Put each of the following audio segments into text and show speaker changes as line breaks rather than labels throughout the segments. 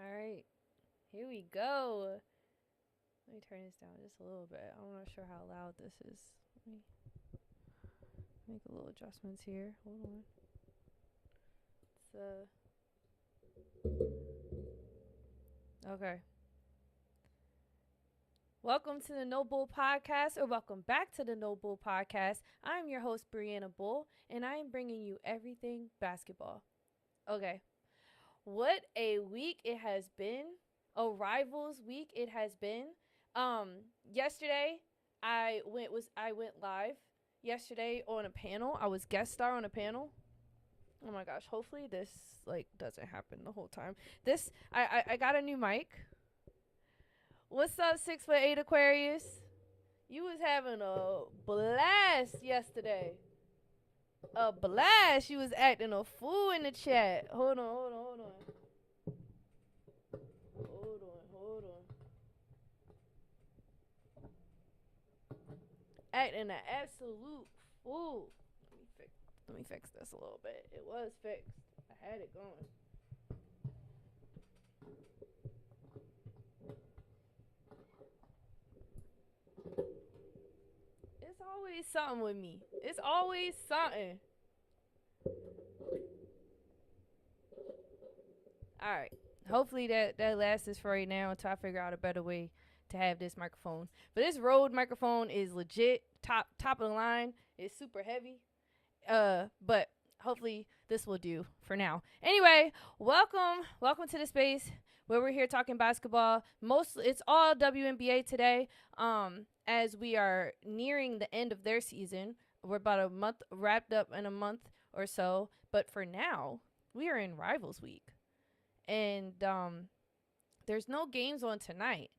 All right, here we go. Let me turn this down just a little bit. I'm not sure how loud this is. Let me make a little adjustments here. Hold on. Okay. Welcome to the No Bull Podcast, or welcome back to the No Bull Podcast. I'm your host, Brianna Bull, and I am bringing you everything basketball. Okay. What a week it has been. A rivals week it has been. Yesterday I went live yesterday on a panel. I was guest star on a panel. Oh my gosh, hopefully this doesn't happen the whole time. I got a new mic. What's up, 6'8" Aquarius? You was having a blast yesterday. A blast. You was acting a fool in the chat. Hold on. Acting an absolute fool. Let me fix this a little bit. It was fixed. I had it going. It's always something with me. It's always something. Alright. Hopefully that lasts us for right now until I figure out a better way to have this microphone. But this Rode microphone is legit top of the line. It's super heavy. But hopefully this will do for now. Anyway, welcome to the space where we're here talking basketball. It's all WNBA today. As we are nearing the end of their season. We're about a month wrapped up in a month or so. But for now, we are in Rivals Week. And there's no games on tonight.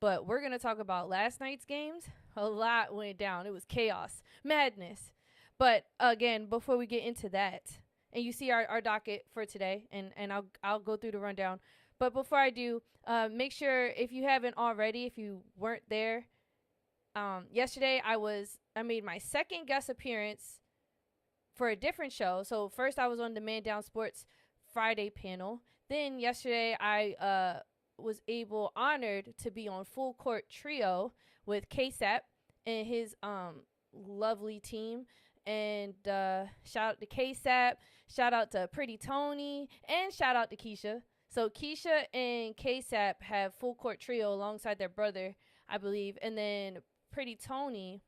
But we're going to talk about last night's games. A lot went down. It was chaos, madness. But again, before we get into that, and you see our docket for today, and I'll go through the rundown. But before I do, make sure if you haven't already, if you weren't there, yesterday I made my second guest appearance for a different show. So first I was on the Man Down Sports Friday panel. Then yesterday I was honored to be on Full Court Trio with Cashapp and his lovely team. And shout out to Cashapp, shout out to Pretty Tony, and shout out to Keisha. So Keisha and Cashapp have Full Court Trio alongside their brother, I believe. And then Pretty Tony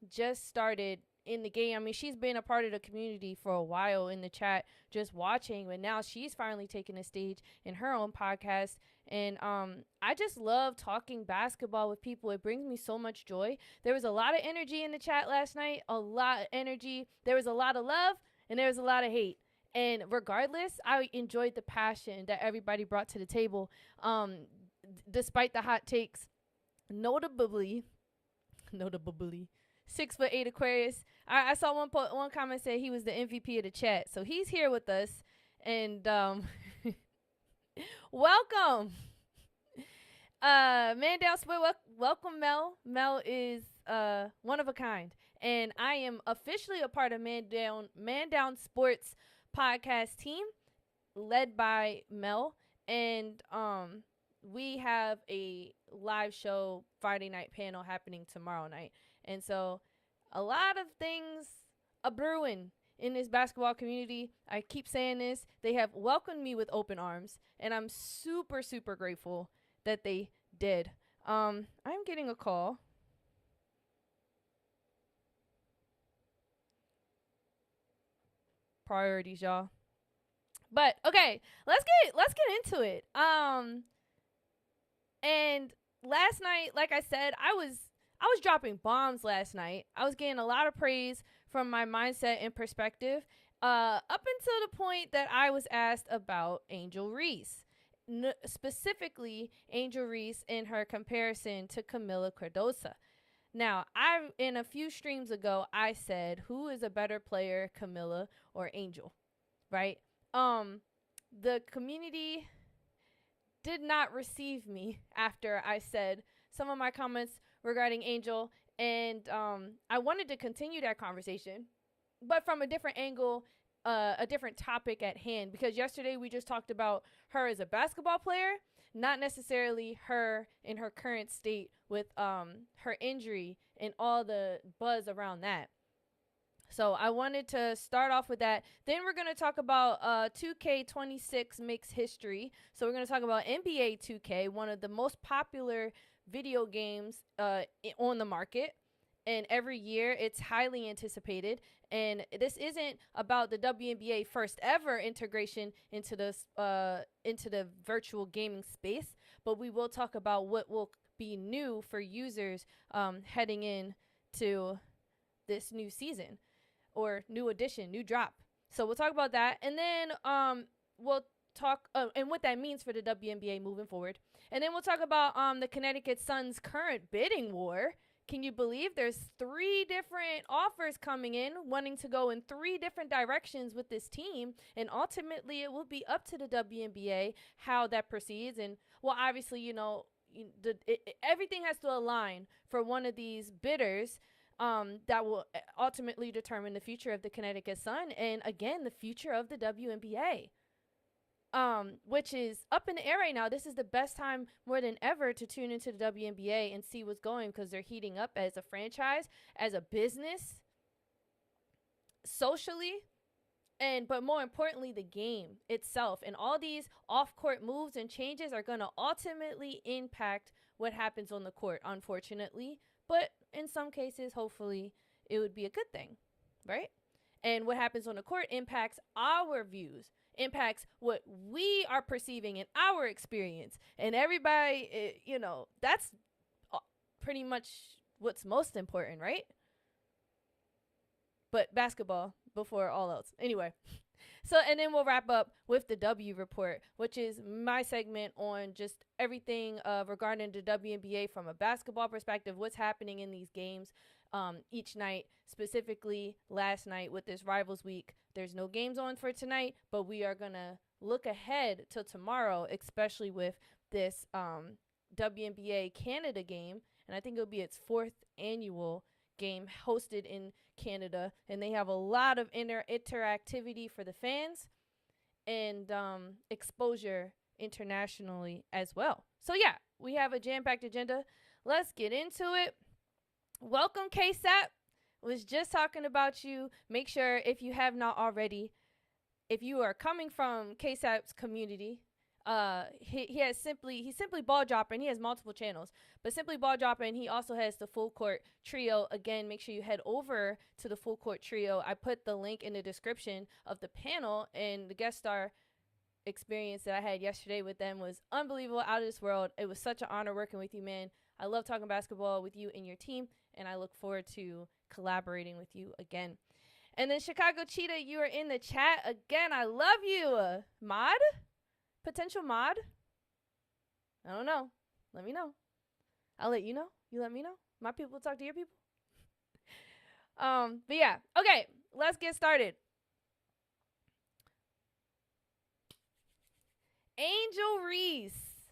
just started in the game. I mean, she's been a part of the community for a while in the chat, just watching, but now she's finally taking the stage in her own podcast. And I just love talking basketball with people. It brings me so much joy. There was a lot of energy in the chat last night, a lot of energy. There was a lot of love and there was a lot of hate. And regardless, I enjoyed the passion that everybody brought to the table, despite the hot takes. Notably, 6'8" Aquarius. I saw one comment say he was the MVP of the chat, so he's here with us. And welcome, Man Down Sport. Welcome, Mel. Mel is one of a kind, and I am officially a part of Man Down Sports podcast team, led by Mel. And we have a live show Friday night panel happening tomorrow night. And so a lot of things are brewing in this basketball community. I keep saying this. They have welcomed me with open arms, and I'm super, super grateful that they did. I'm getting a call. Priorities, y'all. But okay, let's get into it. And last night, like I said, I was dropping bombs last night. I was getting a lot of praise from my mindset and perspective, up until the point that I was asked about Angel Reese, specifically Angel Reese in her comparison to Camila Cardosa. Now, in a few streams ago, I said, who is a better player, Camila or Angel, right? The community did not receive me after I said some of my comments regarding Angel, and I wanted to continue that conversation, but from a different angle a different topic at hand, because yesterday we just talked about her as a basketball player, not necessarily her in her current state with her injury and all the buzz around that. So I wanted to start off with that. Then we're going to talk about 2K26 makes history. So we're going to talk about NBA 2K, one of the most popular video games on the market. And every year it's highly anticipated. And this isn't about the WNBA first ever integration into the virtual gaming space, but we will talk about what will be new for users heading in to this new season, or new edition, new drop. So we'll talk about that. And then we'll talk and what that means for the WNBA moving forward. And then we'll talk about the Connecticut Sun's current bidding war. Can you believe there's 3 different offers coming in, wanting to go in 3 different directions with this team? And ultimately, it will be up to the WNBA how that proceeds. And, well, obviously, you know, everything has to align for one of these bidders that will ultimately determine the future of the Connecticut Sun and, again, the future of the WNBA, which is up in the air right now. This is the best time more than ever to tune into the WNBA and see what's going, because they're heating up as a franchise, as a business, socially, but more importantly, the game itself. And all these off-court moves and changes are going to ultimately impact what happens on the court, unfortunately. But in some cases, hopefully, it would be a good thing, right? And what happens on the court impacts our views, impacts what we are perceiving in our experience. And everybody, you know, that's pretty much what's most important, right? But basketball before all else. Anyway. So, and then we'll wrap up with the W report, which is my segment on just everything regarding the WNBA from a basketball perspective, what's happening in these games each night, specifically last night with this Rivals Week. There's no games on for tonight, but we are going to look ahead to tomorrow, especially with this WNBA Canada game. And I think it'll be its 4th annual game hosted in Canada, and they have a lot of interactivity for the fans and exposure internationally as well. So yeah, we have a jam-packed agenda. Let's get into it. Welcome, Cashapp. Was just talking about you. Make sure, if you have not already, if you are coming from Cashapp's community, he's simply ball dropping. He has multiple channels, but simply ball dropping. He also has the full court trio. Again, make sure you head over to the full court trio. I put the link in the description of the panel, and the guest star experience that I had yesterday with them was unbelievable, out of this world. It was such an honor working with you, man. I love talking basketball with you and your team, and I look forward to collaborating with you again. And then Chicago Cheetah, you are in the chat again. I love you. Mod? Potential mod? I don't know. Let me know. I'll let you know. You let me know. My people talk to your people. But yeah. Okay, let's get started. Angel Reese.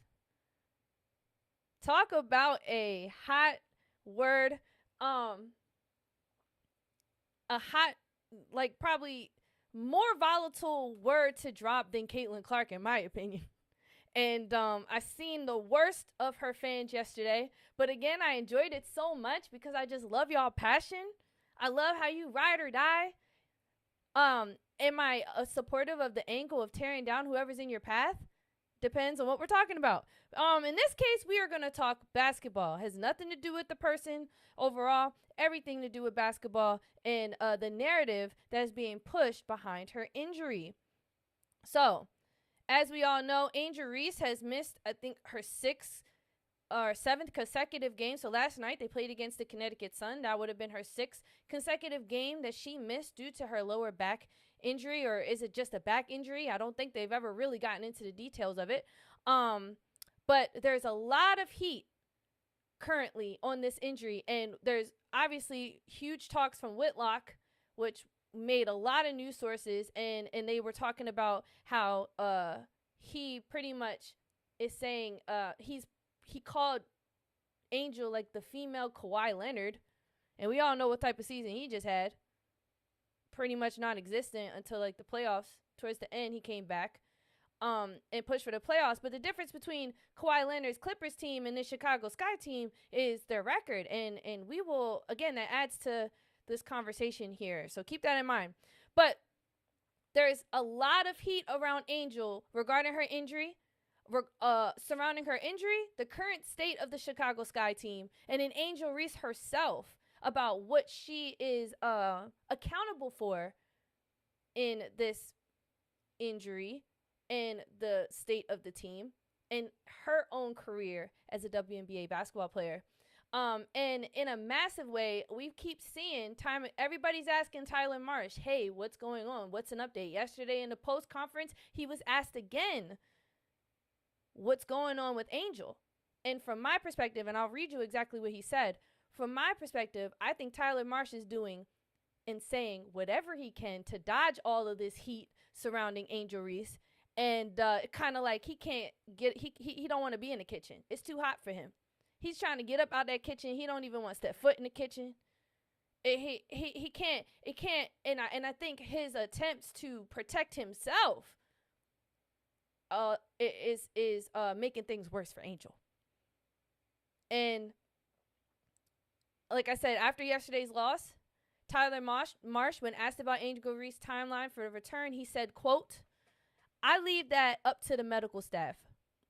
Talk about a hot word. A hot, like, probably more volatile word to drop than Caitlin Clark, in my opinion. And I seen the worst of her fans yesterday. But again, I enjoyed it so much because I just love y'all passion. I love how you ride or die. Am I supportive of the angle of tearing down whoever's in your path? Depends on what we're talking about. In this case, we are going to talk basketball. It has nothing to do with the person overall, everything to do with basketball and the narrative that is being pushed behind her injury. So, as we all know, Angel Reese has missed, I think, her 6th or 7th consecutive game. So last night they played against the Connecticut Sun. That would have been her 6th consecutive game that she missed due to her lower back injury, or is it just a back injury? I don't think they've ever really gotten into the details of it. But there's a lot of heat currently on this injury, and there's obviously huge talks from Whitlock, which made a lot of news sources, and they were talking about how he pretty much is saying he called Angel like the female Kawhi Leonard, and we all know what type of season he just had. pretty much non-existent until like the playoffs. Towards the end, he came back and pushed for the playoffs. But the difference between Kawhi Leonard's Clippers team and the Chicago Sky team is their record. And we will, again, that adds to this conversation here. So keep that in mind. But there's a lot of heat around Angel regarding her injury, surrounding her injury, the current state of the Chicago Sky team, and in Angel Reese herself about what she is accountable for in this injury and the state of the team and her own career as a WNBA basketball player. And in a massive way, we keep seeing everybody's asking Tyler Marsh, hey, what's going on? What's an update? Yesterday in the post conference, he was asked again, what's going on with Angel? And from my perspective, and I'll read you exactly what he said. From my perspective, I think Tyler Marsh is doing and saying whatever he can to dodge all of this heat surrounding Angel Reese. And kind of like he don't want to be in the kitchen. It's too hot for him. He's trying to get up out that kitchen. He don't even want to step foot in the kitchen. He can't. It can't. And I think his attempts to protect himself is making things worse for Angel. And like I said, after yesterday's loss, Tyler Marsh, when asked about Angel Reese's timeline for the return, he said, quote, "I leave that up to the medical staff,"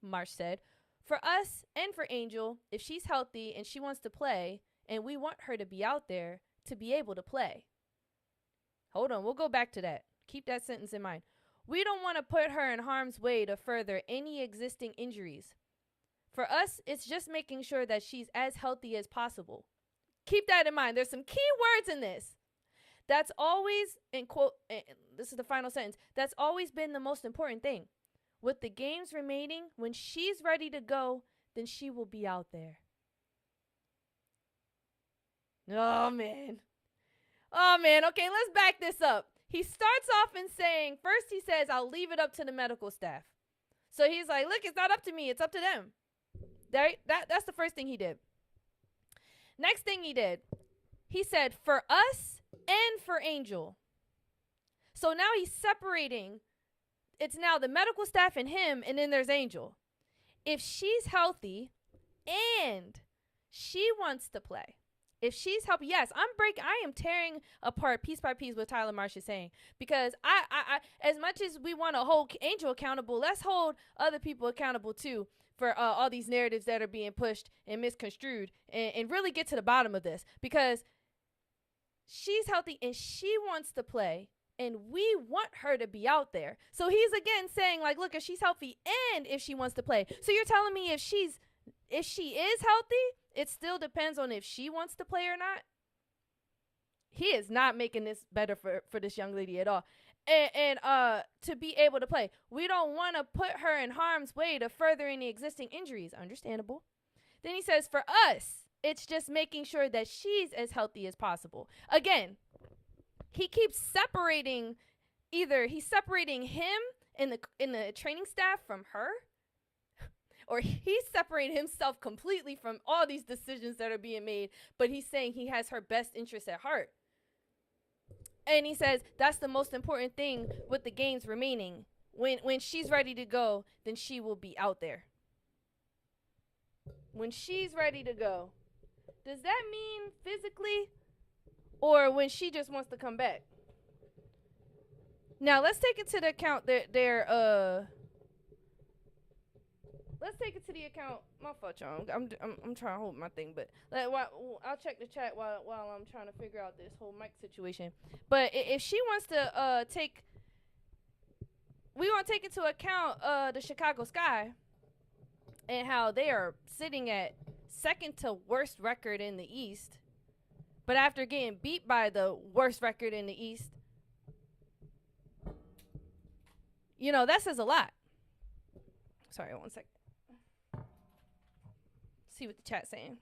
Marsh said. "For us and for Angel, if she's healthy and she wants to play, and we want her to be out there to be able to play." Hold on, we'll go back to that. Keep that sentence in mind. "We don't want to put her in harm's way to further any existing injuries. For us, it's just making sure that she's as healthy as possible." Keep that in mind. There's some key words in this. That's always, in quote, this is the final sentence, "That's always been the most important thing. With the games remaining, when she's ready to go, then she will be out there." Oh, man. Okay, let's back this up. He starts off in saying, first he says, "I'll leave it up to the medical staff." So he's like, look, it's not up to me. It's up to them. That's the first thing he did. Next thing he did, he said, "For us and for Angel." So now he's separating. It's now the medical staff and him, and then there's Angel. If she's healthy and she wants to play, if she's healthy, yes, I am tearing apart piece by piece what Tyler Marsh is saying, because I as much as we want to hold Angel accountable, let's hold other people accountable too for all these narratives that are being pushed and misconstrued, and really get to the bottom of this, because she's healthy and she wants to play, and we want her to be out there. So he's again saying, like, look, if she's healthy and if she wants to play. So you're telling me if she is healthy, it still depends on if she wants to play or not? He is not making this better for this young lady at all. And to be able to play. We don't want to put her in harm's way to further any existing injuries. Understandable. Then he says, for us, it's just making sure that she's as healthy as possible. Again, he keeps separating, either he's separating him in the training staff from her, or he's separating himself completely from all these decisions that are being made, but he's saying he has her best interests at heart. And he says that's the most important thing with the games remaining. When she's ready to go, then she will be out there. When she's ready to go. Does that mean physically, or when she just wants to come back? Now let's take it to the account let's take it to the account. My fault, y'all. I'm trying to hold my thing, but I'll check the chat while I'm trying to figure out this whole mic situation. But if she wants to we want to take into account the Chicago Sky and how they are sitting at second to worst record in the East, but after getting beat by the worst record in the East, that says a lot. Sorry, 1 second. See what the chat's saying.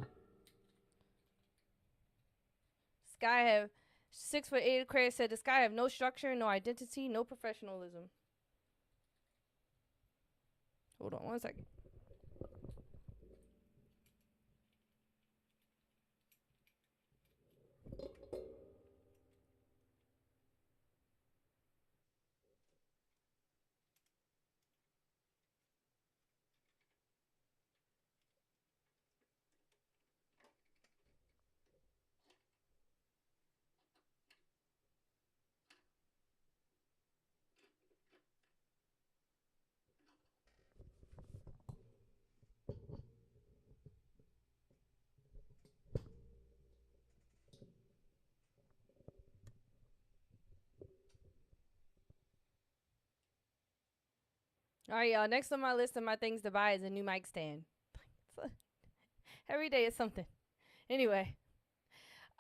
Sky have 6'8" Aquarius said the Sky have no structure, no identity, no professionalism. Hold on 1 second. All right, y'all. Next on my list of my things to buy is a new mic stand. Every day is something. Anyway,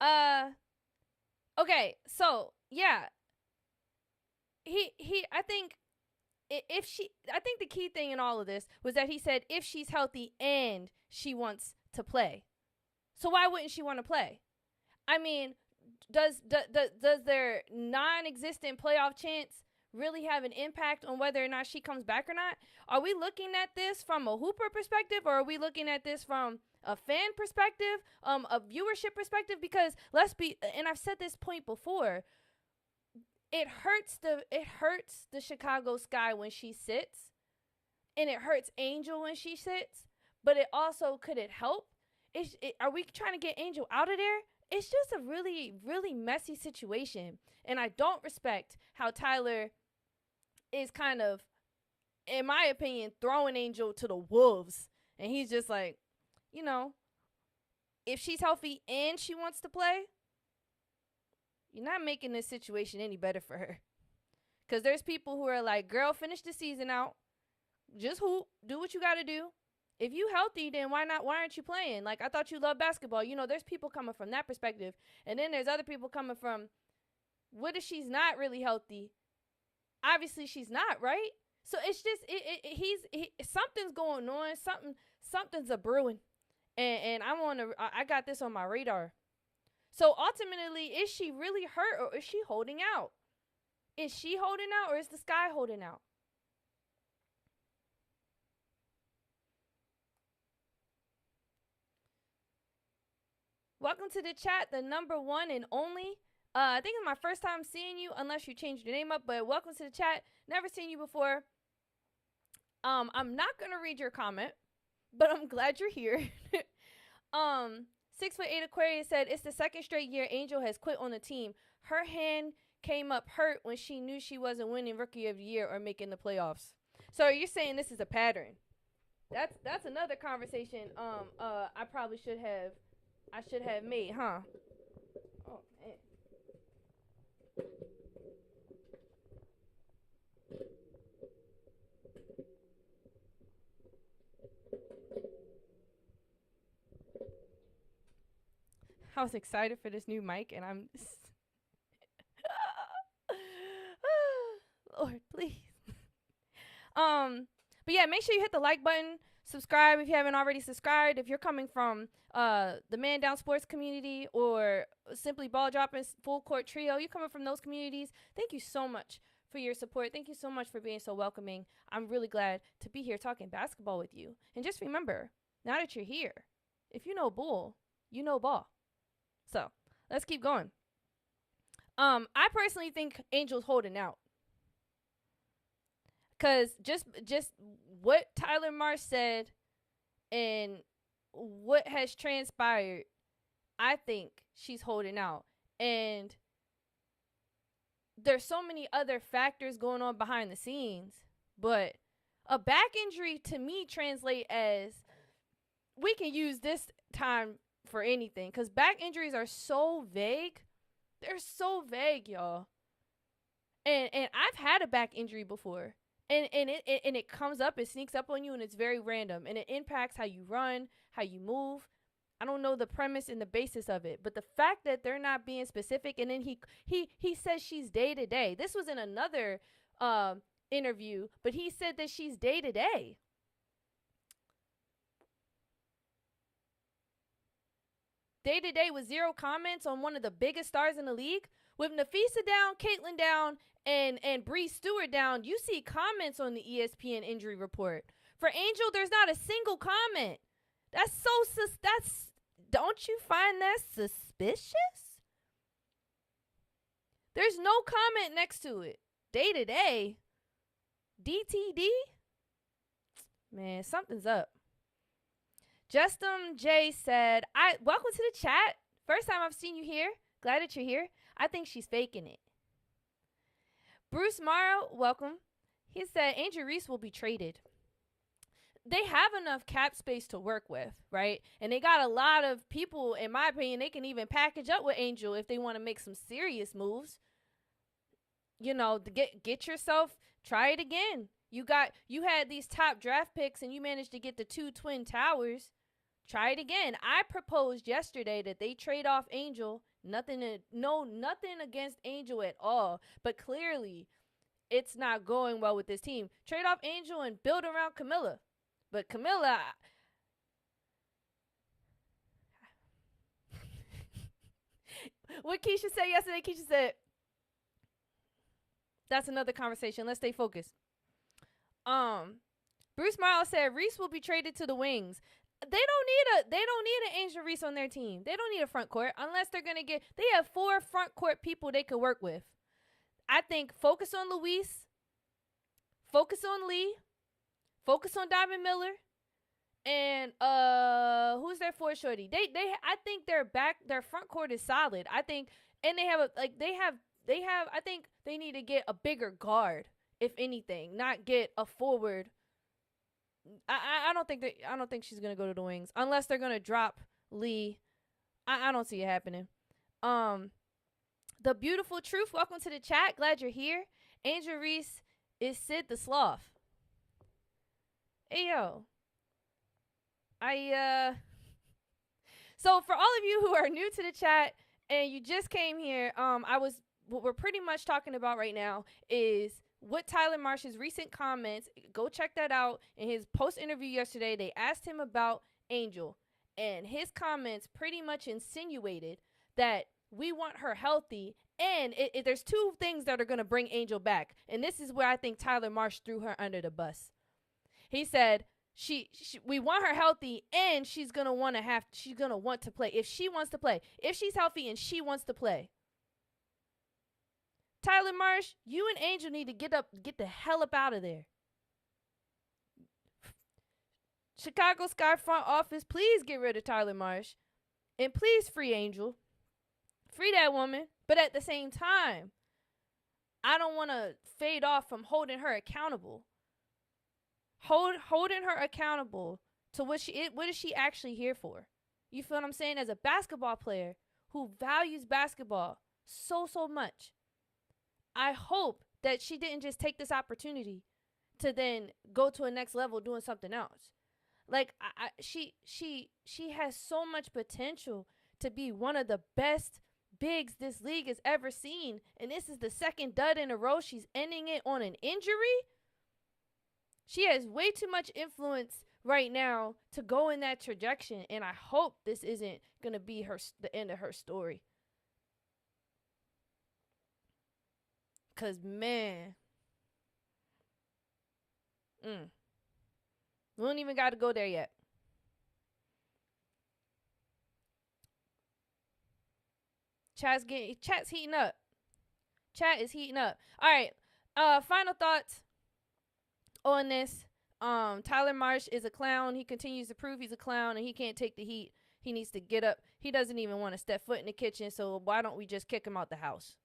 uh, okay. So yeah, he. I think if she, I think the key thing in all of this was that he said if she's healthy and she wants to play. So why wouldn't she want to play? I mean, does their non-existent playoff chance really have an impact on whether or not she comes back or not? Are we looking at this from a hooper perspective, or are we looking at this from a fan perspective, a viewership perspective? Because let's be, and I've said this point before, it hurts the Chicago Sky when she sits, and it hurts Angel when she sits. But it also, could it help? Are we trying to get Angel out of there? It's just a really, really messy situation. And I don't respect how Tyler is kind of, in my opinion, throwing Angel to the wolves. And he's just like, you know, if she's healthy and she wants to play, you're not making this situation any better for her. Because there's people who are like, girl, finish the season out. Just hoop. Do what you got to do. If you healthy, then why not? Why aren't you playing? Like, I thought you loved basketball. You know, there's people coming from that perspective. And then there's other people coming from, what if she's not really healthy? Obviously, she's not, right? So it's just, something's going on. Something's a brewing. And I got this on my radar. So ultimately, is she really hurt, or is she holding out? Is she holding out, or is the Sky holding out? Welcome to the chat, the number one and only. I think it's my first time seeing you, unless you changed your name up, but welcome to the chat. Never seen you before. I'm not going to read your comment, but I'm glad you're here. 6'8" Aquarius said, it's the second straight year Angel has quit on the team. Her hand came up hurt when she knew she wasn't winning Rookie of the Year or making the playoffs. So you're saying this is a pattern. That's another conversation I probably should have made, huh? Oh, man. I was excited for this new mic, and I'm Lord, please. But yeah, make sure you hit the like button, subscribe if you haven't already subscribed. If you're coming from the Man Down Sports community or Simply Ball Dropping Full Court Trio, you're coming from those communities, thank you so much for your support. Thank you so much for being so welcoming. I'm really glad to be here talking basketball with you. And just remember, now that you're here, if you know bull, you know ball. So let's keep going. I personally think Angel's holding out. Because just what Tyler Marsh said and what has transpired, I think she's holding out. And there's so many other factors going on behind the scenes. But a back injury to me translate as, we can use this time for anything. Because back injuries are so vague. They're so vague, y'all. And I've had a back injury before. And it comes up, it sneaks up on you, and it's very random. And it impacts how you run, how you move. I don't know the premise and the basis of it. But the fact that they're not being specific, and then he says she's day-to-day. This was in another interview, but he said that she's day-to-day. Day-to-day with zero comments on one of the biggest stars in the league. With Nafisa down, Caitlin down, and Bree Stewart down, you see comments on the ESPN injury report. For Angel, there's not a single comment. Don't you find that suspicious? There's no comment next to it. Day to day. DTD? Man, something's up. Justin J said, welcome to the chat. First time I've seen you here. Glad that you're here. I think she's faking it. Bruce Morrow, welcome. He said Angel Reese will be traded. They have enough cap space to work with, right? And they got a lot of people, in my opinion, they can even package up with Angel if they want to make some serious moves. You know, get yourself, try it again. You had these top draft picks and you managed to get the 2 twin towers. Try it again. I proposed yesterday that they trade off Angel. Nothing against Angel at all, but clearly it's not going well with this team. Trade off Angel and build around Camilla. But Camilla, what Keisha said yesterday, Keisha said, that's another conversation. Let's stay focused. Bruce Miles said Reese will be traded to the Wings. They don't need an Angel Reese on their team. They don't need a front court unless they're gonna get. They have 4 front court people they could work with. I think focus on Luis, focus on Lee, focus on Diamond Miller, and who's their 4 shorty? I think their front court is solid. I think, and I think they need to get a bigger guard, if anything, not get a forward. I don't think she's gonna go to the Wings unless they're gonna drop Lee. I don't see it happening. The Beautiful Truth, welcome to the chat. Glad you're here. Angel Reese is Sid the Sloth. Hey yo. So for all of you who are new to the chat and you just came here, what we're pretty much talking about right now is what Tyler Marsh's recent comments. Go check that out. In his post interview yesterday, they asked him about Angel, and his comments pretty much insinuated that we want her healthy, and there's 2 things that are going to bring Angel back, and this is where I think Tyler Marsh threw her under the bus. He said we want her healthy, and she's gonna want to play if she wants to play, if she's healthy and she wants to play. Tyler Marsh, you and Angel need to get the hell up out of there. Chicago Sky front office, please get rid of Tyler Marsh. And please free Angel. Free that woman. But at the same time, I don't want to fade off from holding her accountable. Holding her accountable to what is she actually here for? You feel what I'm saying? As a basketball player who values basketball so much, I hope that she didn't just take this opportunity to then go to a next level doing something else. Like she has so much potential to be one of the best bigs this league has ever seen, and this is the 2nd dud in a row. She's ending it on an injury. She has way too much influence right now to go in that trajectory, and I hope this isn't gonna be the end of her story. Cause man, we don't even got to go there yet. Chat's heating up. Chat is heating up. All right. Final thoughts on this. Tyler Marsh is a clown. He continues to prove he's a clown, and he can't take the heat. He needs to get up. He doesn't even want to step foot in the kitchen. So why don't we just kick him out the house?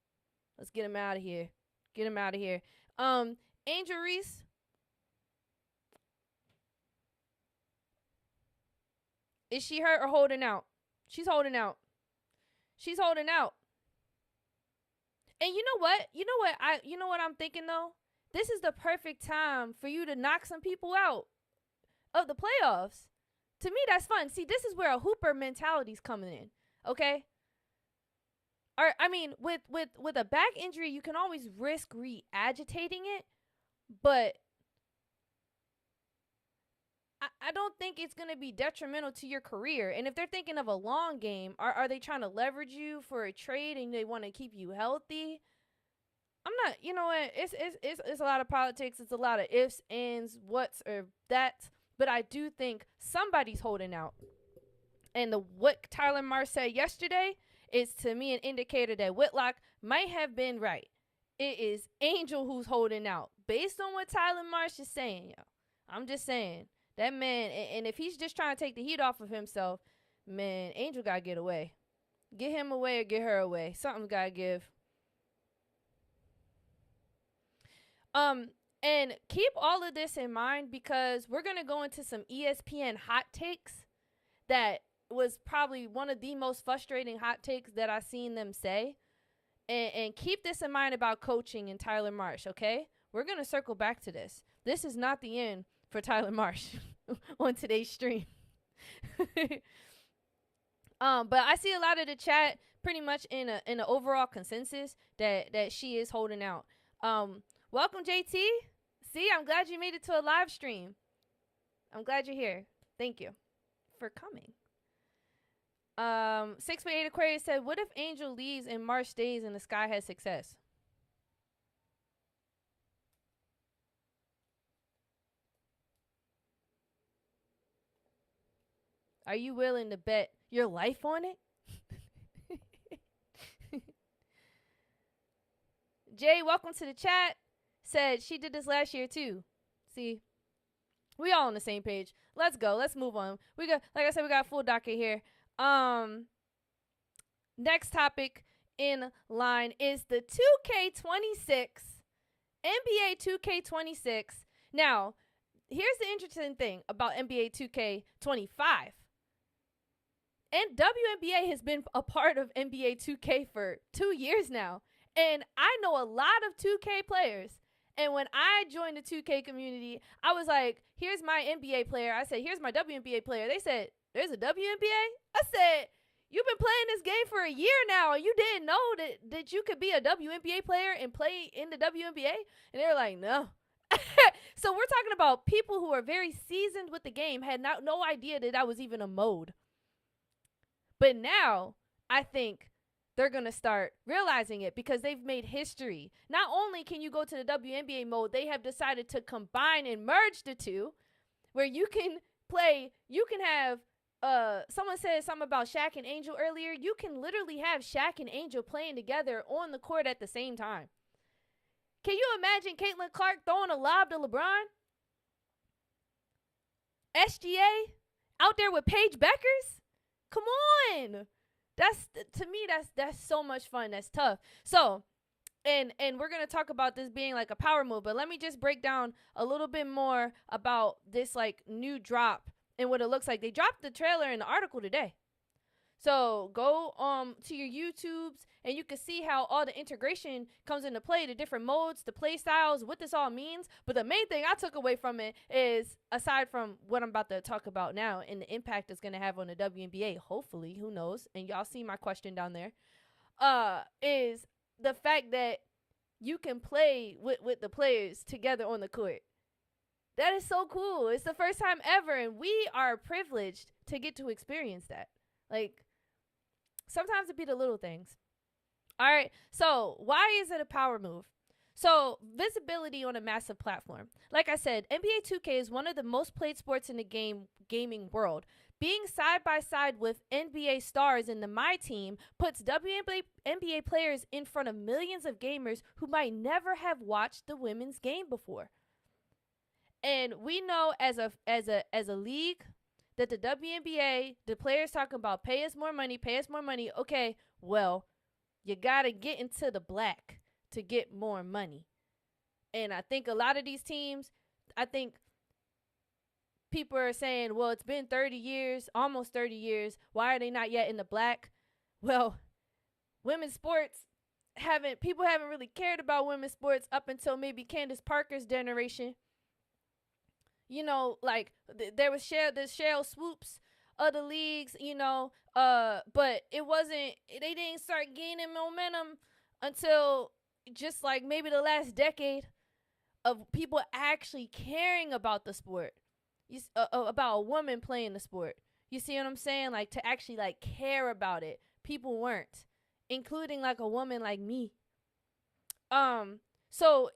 Let's get him out of here. Get him out of here. Angel Reese. Is she hurt or holding out? She's holding out. She's holding out. And you know what? You know what I'm thinking though? This is the perfect time for you to knock some people out of the playoffs. To me, that's fun. See, this is where a hooper mentality's coming in. Okay? Or I mean, with a back injury, you can always risk re-agitating it, but I don't think it's going to be detrimental to your career. And if they're thinking of a long game, are they trying to leverage you for a trade and they want to keep you healthy? I'm not, you know what, it's a lot of politics. It's a lot of ifs, ands, whats, or that's. But I do think somebody's holding out. And what Tyler Marsh said yesterday is, to me, an indicator that Whitlock might have been right. It is Angel who's holding out. Based on what Tyler Marsh is saying, yo. I'm just saying. That man, and if he's just trying to take the heat off of himself, man, Angel got to get away. Get him away or get her away. Something's got to give. And keep all of this in mind, because we're going to go into some ESPN hot takes that was probably one of the most frustrating hot takes that I've seen them say. And keep this in mind about coaching and Tyler Marsh, okay? we're going to circle back to this. This is not the end for Tyler Marsh on today's stream. But I see a lot of the chat pretty much in an overall consensus that she is holding out. Welcome, JT. See, I'm glad you made it to a live stream. I'm glad you're here. Thank you for coming. 6.8 Aquarius said, what if Angel leaves and Marsh stays and the Sky has success? Are you willing to bet your life on it? Jay, welcome to the chat. Said she did this last year too. See, we all on the same page. Let's go. Let's move on. We got, like I said, we got a full docket here. Next topic in line is the 2K26, NBA 2K26. Now, here's the interesting thing about NBA 2K25. And WNBA has been a part of NBA 2K for 2 years now. And I know a lot of 2K players. And when I joined the 2K community, I was like, here's my NBA player. I said, here's my WNBA player. They said, there's a WNBA? I said, you've been playing this game for a year now, and you didn't know that you could be a WNBA player and play in the WNBA? And they were like, no. So we're talking about people who are very seasoned with the game, had no idea that was even a mode. But now, I think they're going to start realizing it because they've made history. Not only can you go to the WNBA mode, they have decided to combine and merge the two, where you can play, you can have, someone said something about Shaq and Angel earlier. You can literally have Shaq and Angel playing together on the court at the same time. Can you imagine Caitlin Clark throwing a lob to LeBron? SGA out there with Paige Beckers? Come on. That's, to me, that's so much fun. That's tough. So, and we're going to talk about this being like a power move, but let me just break down a little bit more about this like new drop and what it looks like. They dropped the trailer in the article today. So go to your YouTubes and you can see how all the integration comes into play, the different modes, the play styles, what this all means. But the main thing I took away from it is, aside from what I'm about to talk about now and the impact it's going to have on the WNBA, hopefully, who knows, and y'all see my question down there, is the fact that you can play with the players together on the court. That is so cool. It's the first time ever, and we are privileged to get to experience that. Like, sometimes it be the little things. All right, so why is it a power move? So, visibility on a massive platform. Like I said, NBA 2K is one of the most played sports in the gaming world. Being side by side with NBA stars in the My Team puts WNBA players in front of millions of gamers who might never have watched the women's game before. And we know as a league that the WNBA, the players talking about pay us more money. Okay, well, you got to get into the black to get more money. And I think a lot of these teams, I think people are saying, well, it's been 30 years, almost 30 years. Why are they not yet in the black? Well, women's sports people haven't really cared about women's sports up until maybe Candace Parker's generation. You know, like there was the Cheryl Swoops of the leagues, you know, but they didn't start gaining momentum until just like maybe the last decade of people actually caring about the sport, about a woman playing the sport. You see what I'm saying? Like to actually like care about it. People weren't, including like a woman like me. So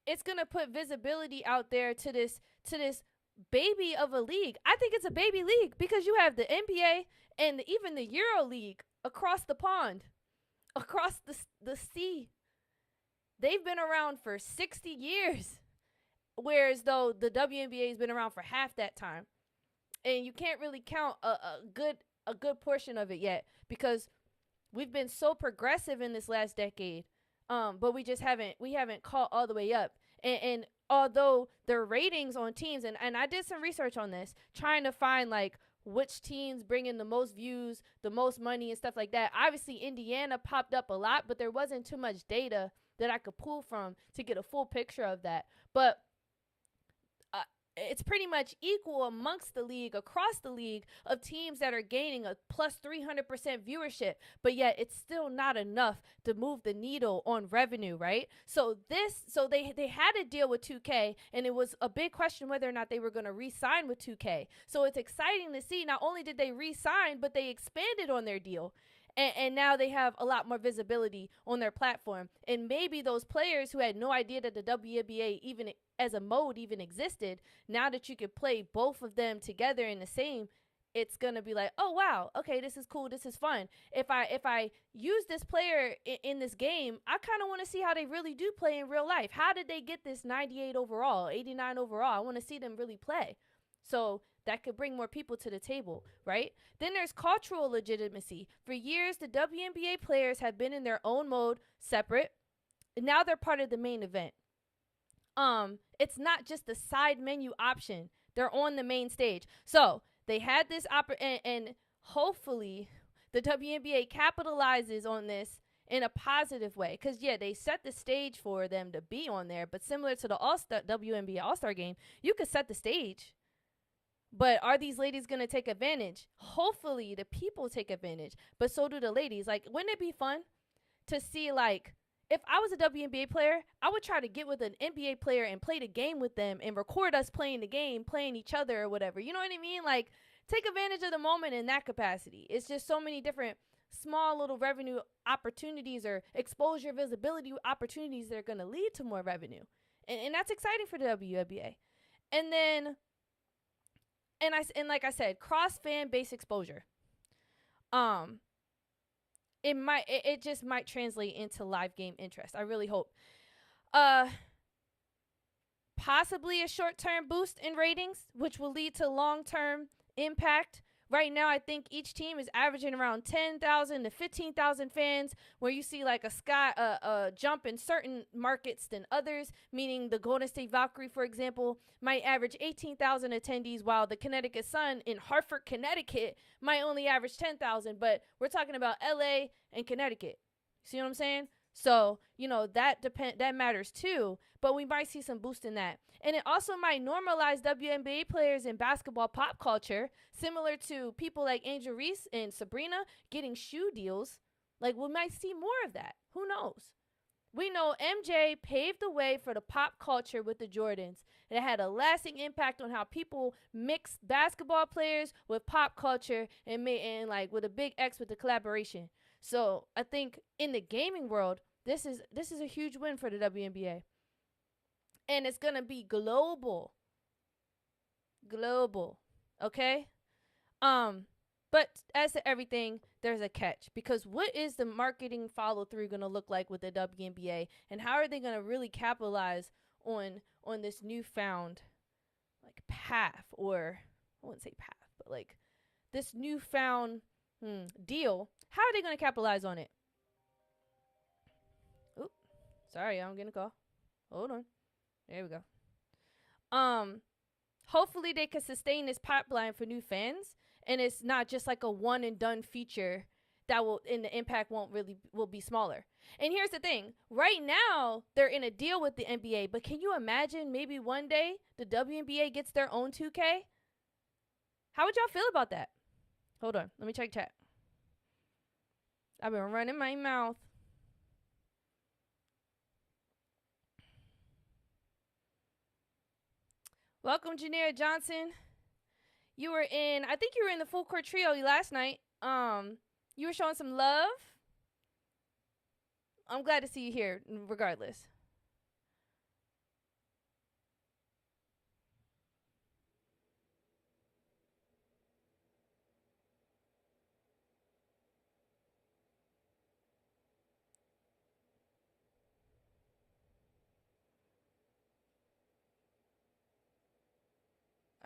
it's going to put visibility out there to this baby of a league. I think it's a baby league because you have the NBA and even the Euro League across the pond, across the sea. They've been around for 60 years, whereas though the WNBA has been around for half that time. And you can't really count a good portion of it yet because we've been so progressive in this last decade. But we haven't caught all the way up. And although their ratings on teams, and I did some research on this, trying to find like which teams bring in the most views, the most money and stuff like that. Obviously, Indiana popped up a lot, but there wasn't too much data that I could pull from to get a full picture of that. But it's pretty much equal amongst the league, across the league, of teams that are gaining a plus 300% viewership, but yet it's still not enough to move the needle on revenue, right? So they had a deal with 2K, and it was a big question whether or not they were going to re-sign with 2K. So it's exciting to see not only did they re-sign, but they expanded on their deal. And now they have a lot more visibility on their platform. And maybe those players who had no idea that the WNBA even as a mode even existed, now that you could play both of them together in the same, it's going to be like, oh, wow, okay, this is cool, this is fun. If I use this player in this game, I kind of want to see how they really do play in real life. How did they get this 98 overall, 89 overall? I want to see them really play. So that could bring more people to the table, right? Then there's cultural legitimacy. For years, the WNBA players have been in their own mode, separate. And now they're part of the main event. It's not just a side menu option. They're on the main stage. So they had this and hopefully the WNBA capitalizes on this in a positive way. Because, yeah, they set the stage for them to be on there. But similar to the WNBA All-Star game, you could set the stage. But are these ladies going to take advantage? Hopefully the people take advantage, but so do the ladies. Like, wouldn't it be fun to see, like, if I was a WNBA player, I would try to get with an NBA player and play the game with them and record us playing the game, playing each other or whatever. You know what I mean? Like, take advantage of the moment in that capacity. It's just so many different small little revenue opportunities or exposure visibility opportunities that are going to lead to more revenue. And that's exciting for the WNBA. And then... And like I said, cross fan base exposure. It just might translate into live game interest. I really hope. Possibly a short-term boost in ratings, which will lead to long-term impact. Right now, I think each team is averaging around 10,000 to 15,000 fans, where you see like a jump in certain markets than others, meaning the Golden State Valkyrie, for example, might average 18,000 attendees, while the Connecticut Sun in Hartford, Connecticut might only average 10,000. But we're talking about LA and Connecticut. See what I'm saying? So, that matters too, but we might see some boost in that. And it also might normalize WNBA players in basketball pop culture, similar to people like Angel Reese and Sabrina getting shoe deals. Like, we might see more of that. Who knows? We know MJ paved the way for the pop culture with the Jordans. It had a lasting impact on how people mix basketball players with pop culture and with a big X with the collaboration. So I think in the gaming world, this is a huge win for the WNBA. And it's going to be global. Okay? But as to everything, there's a catch. Because what is the marketing follow-through going to look like with the WNBA? And how are they going to really capitalize on this newfound, like, path? Or, I wouldn't say path, but, like, this newfound deal. How are they going to capitalize on it? Oop. Sorry, I'm getting a call. Hold on. There we go. Hopefully they can sustain this pipeline for new fans, and it's not just like a one and done feature that the impact will be smaller. And here's the thing. Right now, they're in a deal with the NBA, but can you imagine maybe one day the WNBA gets their own 2K? How would y'all feel about that? Hold on. Let me check chat. I've been running my mouth. Welcome, Janera Johnson. I think you were in the full court trio last night. You were showing some love. I'm glad to see you here, regardless.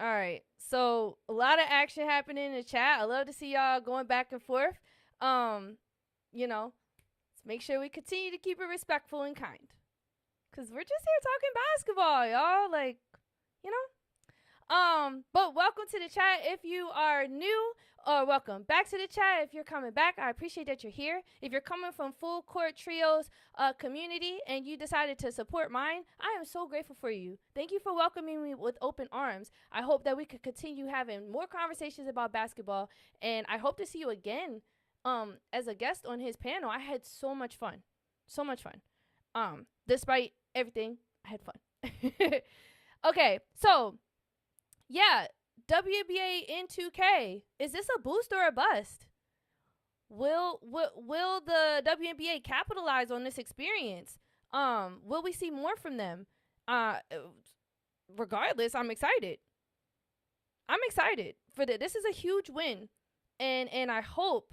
All right. So a lot of action happening in the chat. I love to see y'all going back and forth. Let's make sure we continue to keep it respectful and kind. Cause we're just here talking basketball, y'all. Like, But welcome to the chat if you are new, or welcome back to the chat if you're coming back. I appreciate that you're here. If you're coming from Full Court Trios community and you decided to support mine, I am so grateful for you. Thank you for welcoming me with open arms. I hope that we could continue having more conversations about basketball, and I hope to see you again as a guest on his panel. I had so much fun. So much fun. Despite everything, I had fun. Okay, so yeah, WNBA in 2K. Is this a boost or a bust? Will the WNBA capitalize on this experience? Will we see more from them? Regardless, I'm excited. I'm excited for this. This is a huge win, and I hope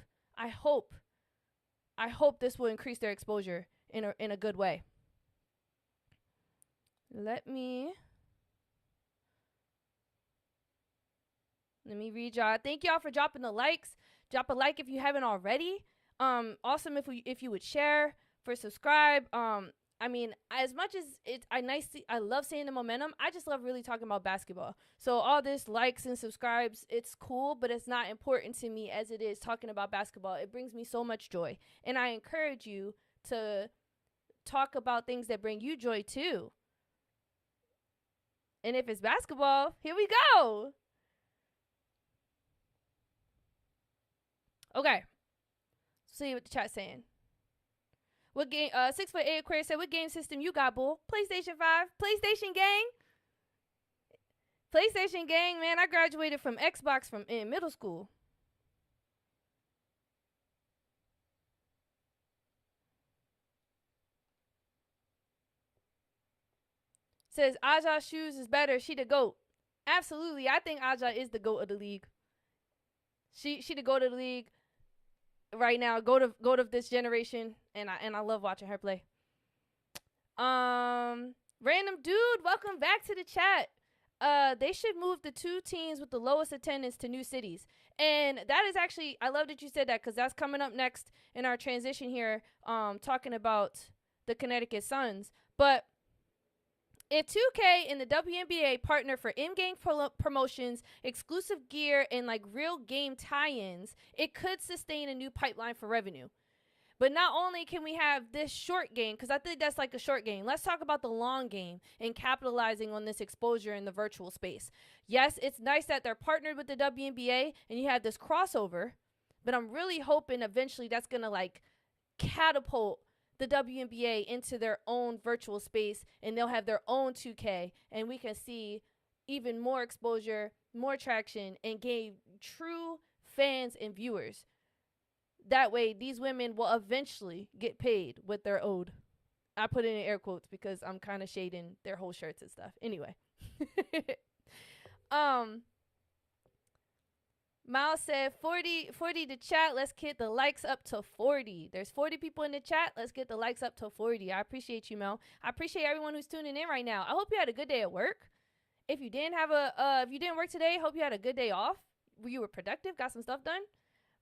this will increase their exposure in a good way. Let me read y'all. Thank y'all for dropping the likes. Drop a like if you haven't already. Awesome if you would share, for subscribe. I mean, as much as I love seeing the momentum, I just love really talking about basketball. So all this likes and subscribes, it's cool, but it's not important to me as it is talking about basketball. It brings me so much joy. And I encourage you to talk about things that bring you joy too. And if it's basketball, here we go. Okay. See what the chat's saying. What game? 6'8" Aquarius said, "What game system you got, bull? PlayStation 5, PlayStation gang, PlayStation gang, man. I graduated from Xbox in middle school." Says Aja shoes is better. She the GOAT. Absolutely, I think Aja is the GOAT of the league. She the GOAT of the league right now. GOAT of this generation, and I love watching her play. Random dude, welcome back to the chat. They should move the two teams with the lowest attendance to new cities. And that is actually, I love that you said that, because that's coming up next in our transition here, talking about the Connecticut Suns. But if 2K and the WNBA partner for in-game promotions, exclusive gear, and like real game tie-ins, it could sustain a new pipeline for revenue. But not only can we have this short game, because I think that's like a short game, let's talk about the long game and capitalizing on this exposure in the virtual space. Yes, it's nice that they're partnered with the WNBA and you have this crossover, but I'm really hoping eventually that's going to like catapult the WNBA into their own virtual space, and they'll have their own 2K, and we can see even more exposure, more traction, and gain true fans and viewers. That way, these women will eventually get paid what they're owed. I put it in air quotes because I'm kind of shading their whole shirts and stuff. Anyway. Miles said 40 to chat. Let's get the likes up to 40. There's 40 people in the chat. Let's get the likes up to 40. I appreciate you, Mel. I appreciate everyone who's tuning in right now. I hope you had a good day at work. If you didn't work today, hope you had a good day off. You were productive, got some stuff done.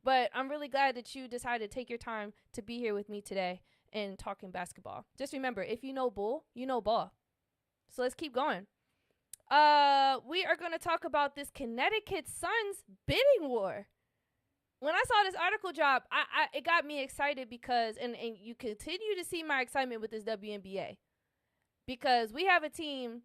But I'm really glad that you decided to take your time to be here with me today and talking basketball. Just remember, if you know bull, you know ball. So let's keep going. We are going to talk about this Connecticut Sun's bidding war. When I saw this article drop, it got me excited because, and you continue to see my excitement with this WNBA, because we have a team.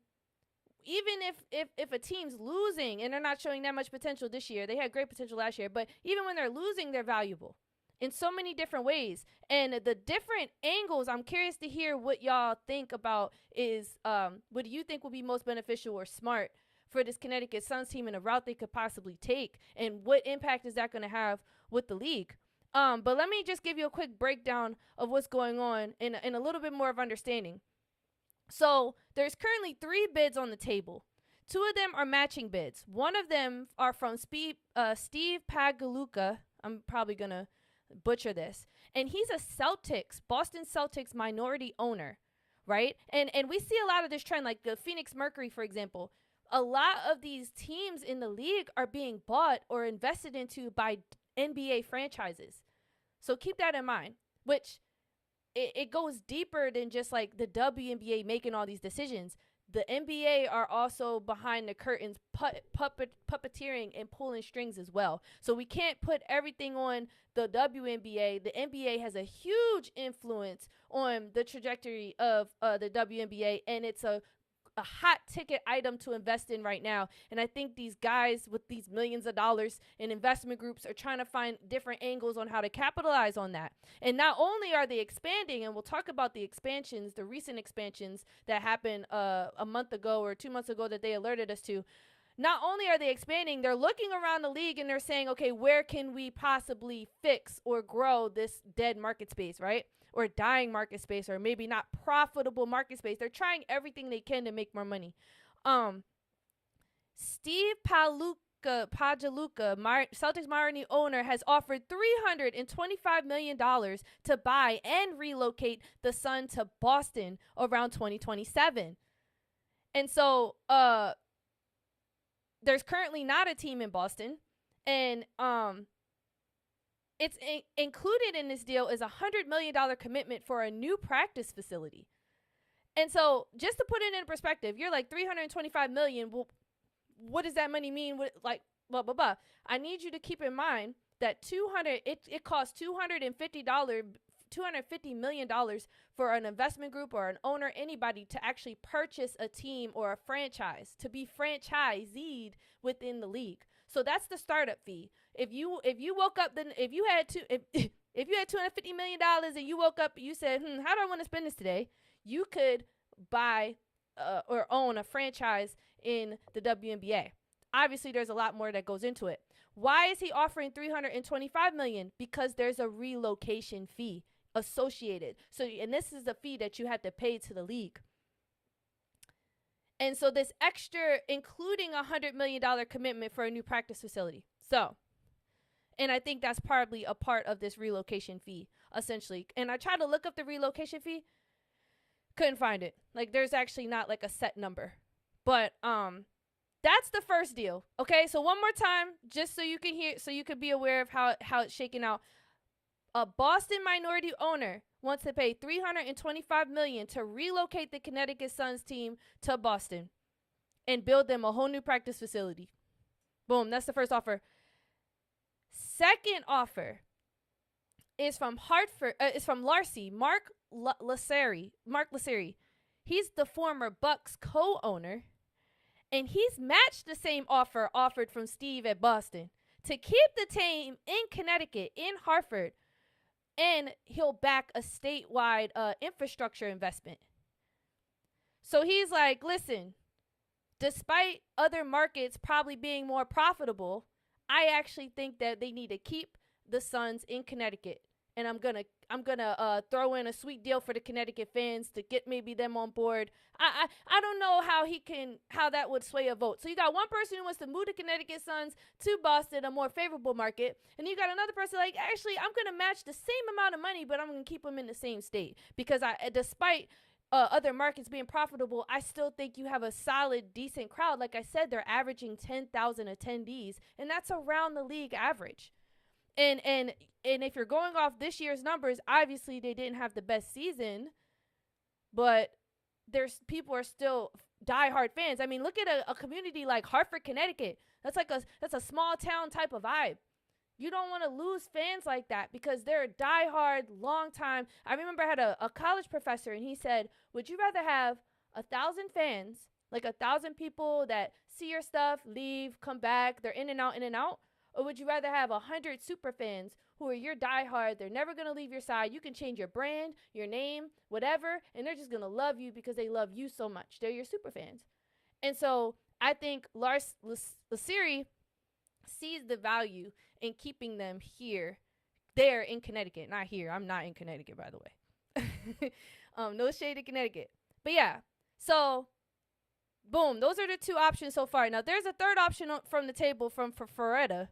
Even if a team's losing and they're not showing that much potential this year, they had great potential last year, but even when they're losing, they're valuable in so many different ways. And the different angles, I'm curious to hear what y'all think about is, what do you think will be most beneficial or smart for this Connecticut Suns team and a route they could possibly take? And what impact is that going to have with the league? But let me just give you a quick breakdown of what's going on in a little bit more of understanding. So there's currently 3 bids on the table. 2 of them are matching bids. One of them are from Steve Pagaluka. I'm probably going to butcher this. And he's a Boston Celtics minority owner, right? And we see a lot of this trend, like the Phoenix Mercury, for example. A lot of these teams in the league are being bought or invested into by NBA franchises. So keep that in mind, which it goes deeper than just like the WNBA making all these decisions. the NBA are also behind the curtains, puppeteering and pulling strings as well. So we can't put everything on the WNBA. The NBA has a huge influence on the trajectory of the WNBA, and it's a hot ticket item to invest in right now. And I think these guys with these millions of dollars in investment groups are trying to find different angles on how to capitalize on that. And not only are they expanding, and we'll talk about the expansions, the recent expansions that happened a month ago or 2 months ago that they alerted us to. Not only are they expanding, they're looking around the league and they're saying, okay, where can we possibly fix or grow this dead market space, right? Or dying market space, or maybe not profitable market space. They're trying everything they can to make more money. Steve Pajaluka, Celtics Miami owner, has offered $325 million to buy and relocate the Sun to Boston around 2027. And so there's currently not a team in Boston. And it's included in this deal is a $100 million commitment for a new practice facility. And so just to put it in perspective, you're like $325 million. Well, what does that money mean? Like, blah, blah, blah. I need you to keep in mind that it costs $250 million for an investment group or an owner, anybody, to actually purchase a team or a franchise, to be franchiseed within the league. So that's the startup fee. If you woke up, then if you had $250 million and you woke up, you said, how do I want to spend this today? You could buy or own a franchise in the WNBA. Obviously, there's a lot more that goes into it. Why is he offering $325 million? Because there's a relocation fee associated. So, and this is the fee that you have to pay to the league. And so this extra, including a $100 million commitment for a new practice facility. So, and I think that's probably a part of this relocation fee, essentially. And I tried to look up the relocation fee. Couldn't find it. Like, there's actually not like a set number. But that's the first deal. Okay, so one more time, just so you can hear, so you could be aware of how it's shaking out. A Boston minority owner wants to pay $325 million to relocate the Connecticut Sun's team to Boston and build them a whole new practice facility. Boom, that's the first offer. Second offer is from Hartford. It's from Larcy, Mark Lasserie. He's the former Bucks co-owner, and he's matched the same offer offered from Steve at Boston to keep the team in Connecticut, in Hartford, and he'll back a statewide infrastructure investment. So he's like, listen, despite other markets probably being more profitable, I actually think that they need to keep the Suns in Connecticut. And I'm gonna throw in a sweet deal for the Connecticut fans to get maybe them on board. I don't know how that would sway a vote. So you got one person who wants to move the Connecticut Suns to Boston, a more favorable market, and you got another person like, actually, I'm gonna match the same amount of money, but I'm gonna keep them in the same state because despite other markets being profitable, I still think you have a solid, decent crowd. Like I said, they're averaging 10,000 attendees, and that's around the league average. And if you're going off this year's numbers, obviously they didn't have the best season, but people are still diehard fans. I mean, look at a community like Hartford, Connecticut. That's a small town type of vibe. You don't want to lose fans like that because they're a diehard, long time. I remember I had a college professor, and he said, would you rather have 1,000 fans, like 1,000 people that see your stuff, leave, come back, they're in and out, or would you rather have 100 super fans who are your diehard? They're never going to leave your side. You can change your brand, your name, whatever, and they're just going to love you because they love you so much. They're your super fans. And so I think Lasserie sees the value in keeping them there in Connecticut. Not here. I'm not in Connecticut, by the way. No shade to Connecticut. But yeah, so boom, those are the two options so far. Now, there's a third option from the table for Ferretta.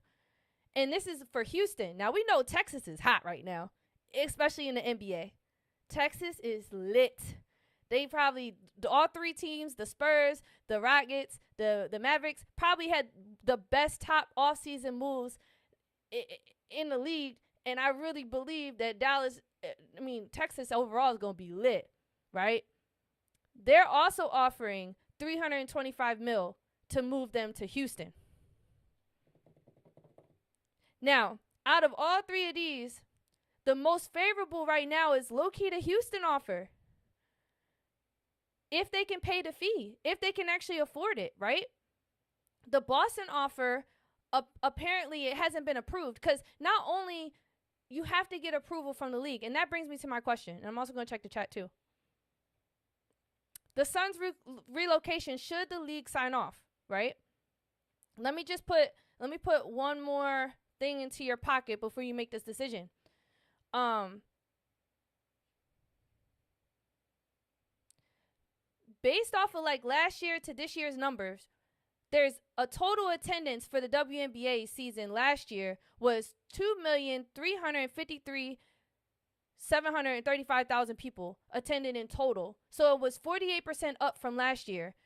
And this is for Houston. Now, we know Texas is hot right now, especially in the NBA. Texas is lit. They probably, all three teams, the Spurs, the Rockets, the Mavericks, probably had the best top offseason moves in the league. And I really believe that Texas overall is going to be lit, right? They're also offering $325 million to move them to Houston. Now, out of all three of these, the most favorable right now is low-key the Houston offer. If they can pay the fee, if they can actually afford it, right? The Boston offer, apparently it hasn't been approved because not only you have to get approval from the league, and that brings me to my question, and I'm also going to check the chat too. The Suns' relocation, should the league sign off, right? Let me put one more thing into your pocket before you make this decision. Based off of like last year to this year's numbers, there's a total attendance for the WNBA season last year was 2,353,735 people attended in total. So it was 48% up from last year.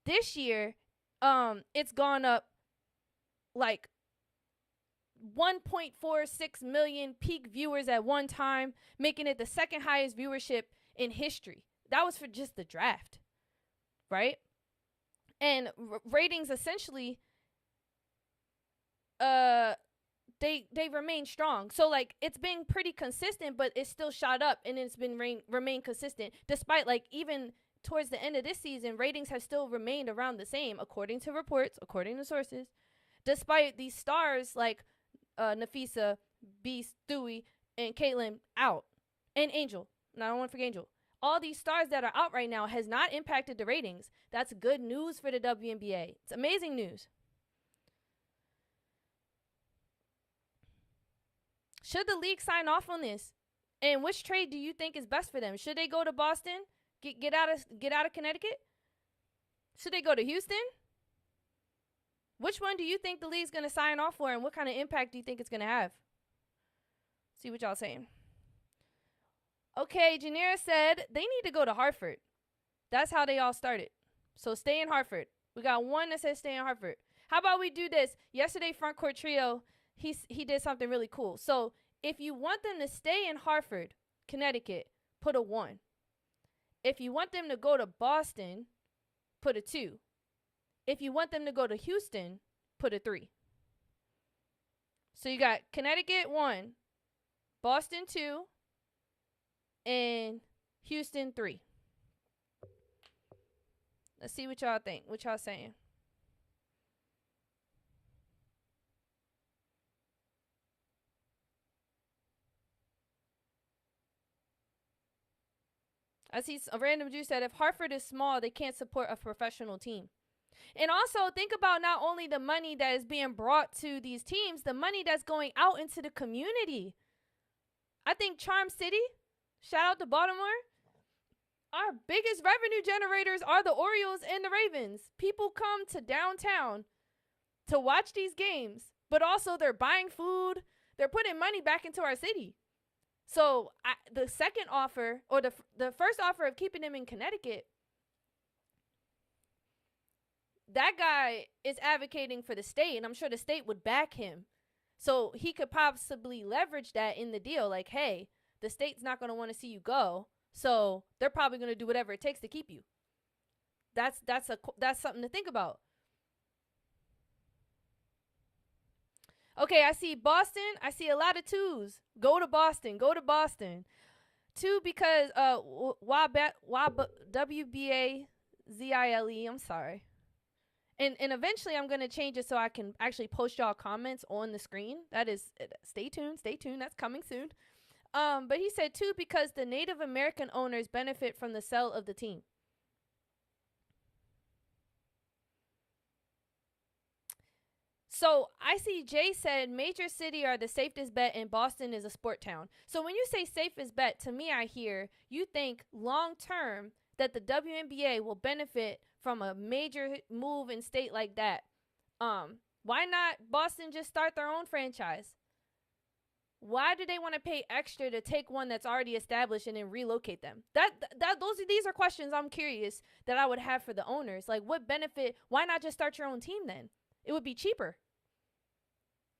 This year, it's gone up like 1.46 million peak viewers at one time, making it the second highest viewership in history. That was for just the draft, right? And ratings essentially, they remain strong. So like it's been pretty consistent, but it's still shot up, and it's been remain consistent despite like even towards the end of this season, ratings have still remained around the same according to reports, according to sources, despite these stars like Nafisa, Beast, Stewie, and Caitlyn out, and Angel. And I don't want to forget Angel. All these stars that are out right now has not impacted the ratings. That's good news for the WNBA. It's amazing news. Should the league sign off on this? And which trade do you think is best for them? Should they go to Boston? Get out of Connecticut? Should they go to Houston? Which one do you think the league's going to sign off for, and what kind of impact do you think it's going to have? See what y'all saying. Okay, Janira said they need to go to Hartford. That's how they all started. So stay in Hartford. We got one that says stay in Hartford. How about we do this? Yesterday, Front Court Trio, he did something really cool. So if you want them to stay in Hartford, Connecticut, put a 1. If you want them to go to Boston, put a 2. If you want them to go to Houston, put a 3. So you got Connecticut 1, Boston 2, and Houston 3. Let's see what y'all think. What y'all saying? I see a random Jew said if Hartford is small, they can't support a professional team. And also think about not only the money that is being brought to these teams, the money that's going out into the community. I think Charm City, shout out to Baltimore, our biggest revenue generators are the Orioles and the Ravens. People come to downtown to watch these games, but also they're buying food. They're putting money back into our city. So the second offer, or the first offer of keeping them in Connecticut, that guy is advocating for the state, and I'm sure the state would back him. So he could possibly leverage that in the deal. Like, hey, the state's not going to want to see you go, so they're probably going to do whatever it takes to keep you. That's something to think about. Okay, I see Boston. I see a lot of 2s. Go to Boston. Go to Boston. 2 because WBAZILE. I'm sorry. And eventually I'm going to change it so I can actually post y'all comments on the screen. That is, stay tuned. Stay tuned. That's coming soon. But he said 2 because the Native American owners benefit from the sale of the team. So I see Jay said major city are the safest bet and Boston is a sport town. So when you say safest bet, to me I hear you think long term that the WNBA will benefit from a major move in state like that. Why not Boston just start their own franchise? Why do they want to pay extra to take one that's already established and then relocate them? These are questions I'm curious that I would have for the owners. Like, what benefit? Why not just start your own team then? It would be cheaper.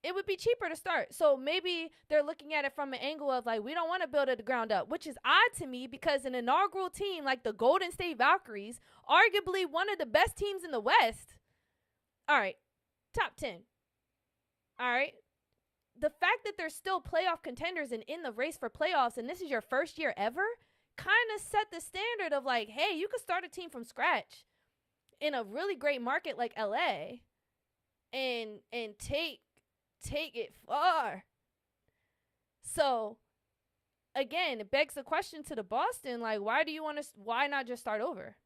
it would be cheaper to start. So maybe they're looking at it from an angle of like, we don't want to build at the ground up, which is odd to me because an inaugural team like the Golden State Valkyries, arguably one of the best teams in the West. All right, top 10. All right. The fact that they're still playoff contenders and in the race for playoffs, and this is your first year ever, kind of set the standard of like, hey, you could start a team from scratch in a really great market like LA and take it far. So again, it begs the question to the Boston, like, why not just start over?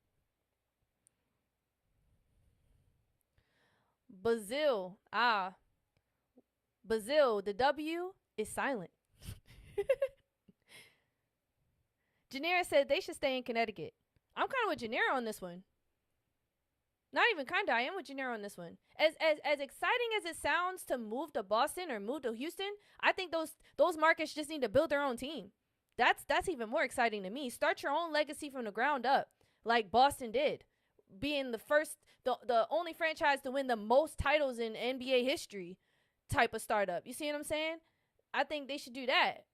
Brazil, the W is silent. Janera said they should stay in Connecticut. I'm kind of with Janera on this one. Not even kind of. I am with Janera on this one. As exciting as it sounds to move to Boston or move to Houston, I think those markets just need to build their own team. That's even more exciting to me. Start your own legacy from the ground up, like Boston did, being the only franchise to win the most titles in NBA history type of startup. You see what I'm saying? I think they should do that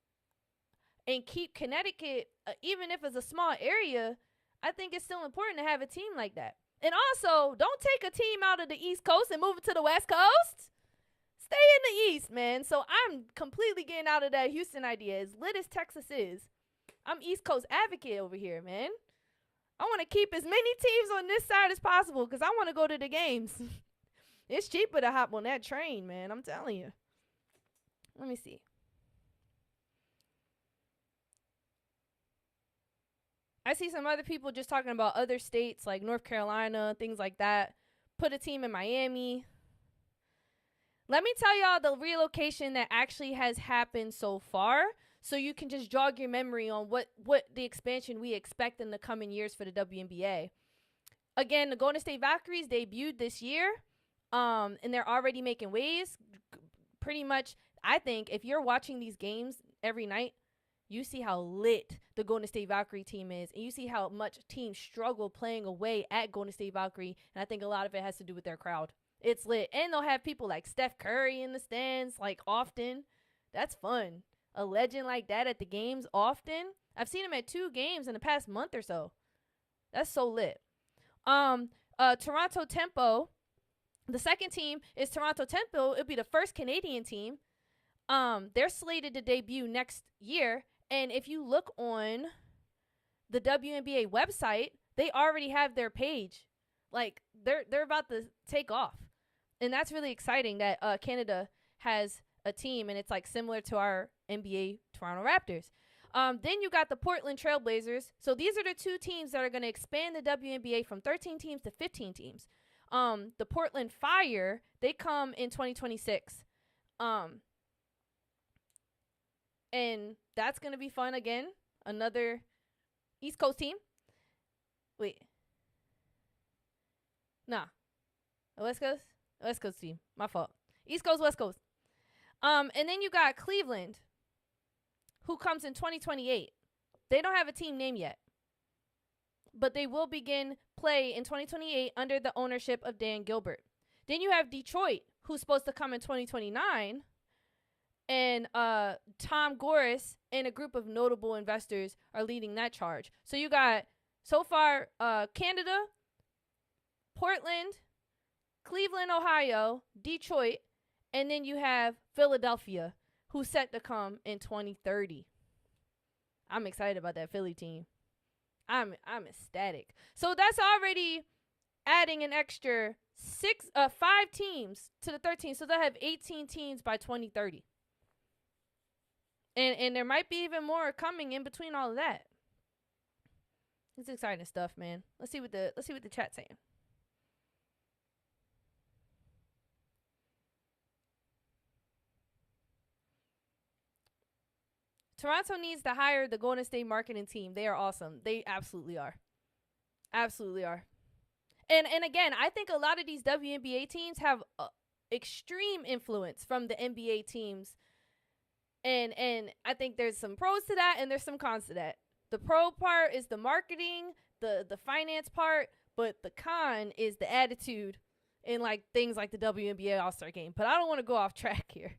and keep Connecticut, even if it's a small area. I think it's still important to have a team like that. And also, don't take a team out of the East Coast and move it to the West Coast. Stay in the East, man. So I'm completely getting out of that Houston idea. As lit as Texas is, I'm East Coast advocate over here, man. I want to keep as many teams on this side as possible because I want to go to the games. It's cheaper to hop on that train, man. I'm telling you. Let me see. I see some other people just talking about other states like North Carolina, things like that. Put a team in Miami. Let me tell y'all the relocation that actually has happened so far, so you can just jog your memory on what the expansion we expect in the coming years for the WNBA. Again, the Golden State Valkyries debuted this year, and they're already making waves. Pretty much, I think if you're watching these games every night, you see how lit the Golden State Valkyrie team is, and you see how much teams struggle playing away at Golden State Valkyrie, and I think a lot of it has to do with their crowd. It's lit, and they'll have people like Steph Curry in the stands, like, often. That's fun. A legend like that at the games often. I've seen him at 2 games in the past month or so. That's so lit. Toronto Tempo. The second team is Toronto Tempo. It'll be the first Canadian team. They're slated to debut next year. And if you look on the WNBA website, they already have their page. Like, they're about to take off. And that's really exciting that Canada has a team, and it's like similar to our NBA Toronto Raptors. Then you got the Portland Trailblazers. So these are the 2 teams that are going to expand the WNBA from 13 teams to 15 teams. The Portland Fire, they come in 2026. And that's going to be fun again. Another East Coast team. Wait. Nah. A West Coast? West Coast team. My fault. East Coast, West Coast. And then you got Cleveland, who comes in 2028. They don't have a team name yet, but they will begin play in 2028 under the ownership of Dan Gilbert. Then you have Detroit, who's supposed to come in 2029, and Tom Goris and a group of notable investors are leading that charge. So you got, so far, Canada, Portland, Cleveland, Ohio, Detroit, and then you have Philadelphia, who's set to come in 2030. I'm excited about that Philly team. I'm ecstatic. So that's already adding an extra 5 teams to the 13. So they'll have 18 teams by 2030. And there might be even more coming in between all of that. It's exciting stuff, man. Let's see what the chat's saying. Toronto needs to hire the Golden State marketing team. They are awesome. They absolutely are. Absolutely are. And again, I think a lot of these WNBA teams have extreme influence from the NBA teams. And I think there's some pros to that and there's some cons to that. The pro part is the marketing, the finance part, but the con is the attitude in like things like the WNBA All-Star game. But I don't want to go off track here.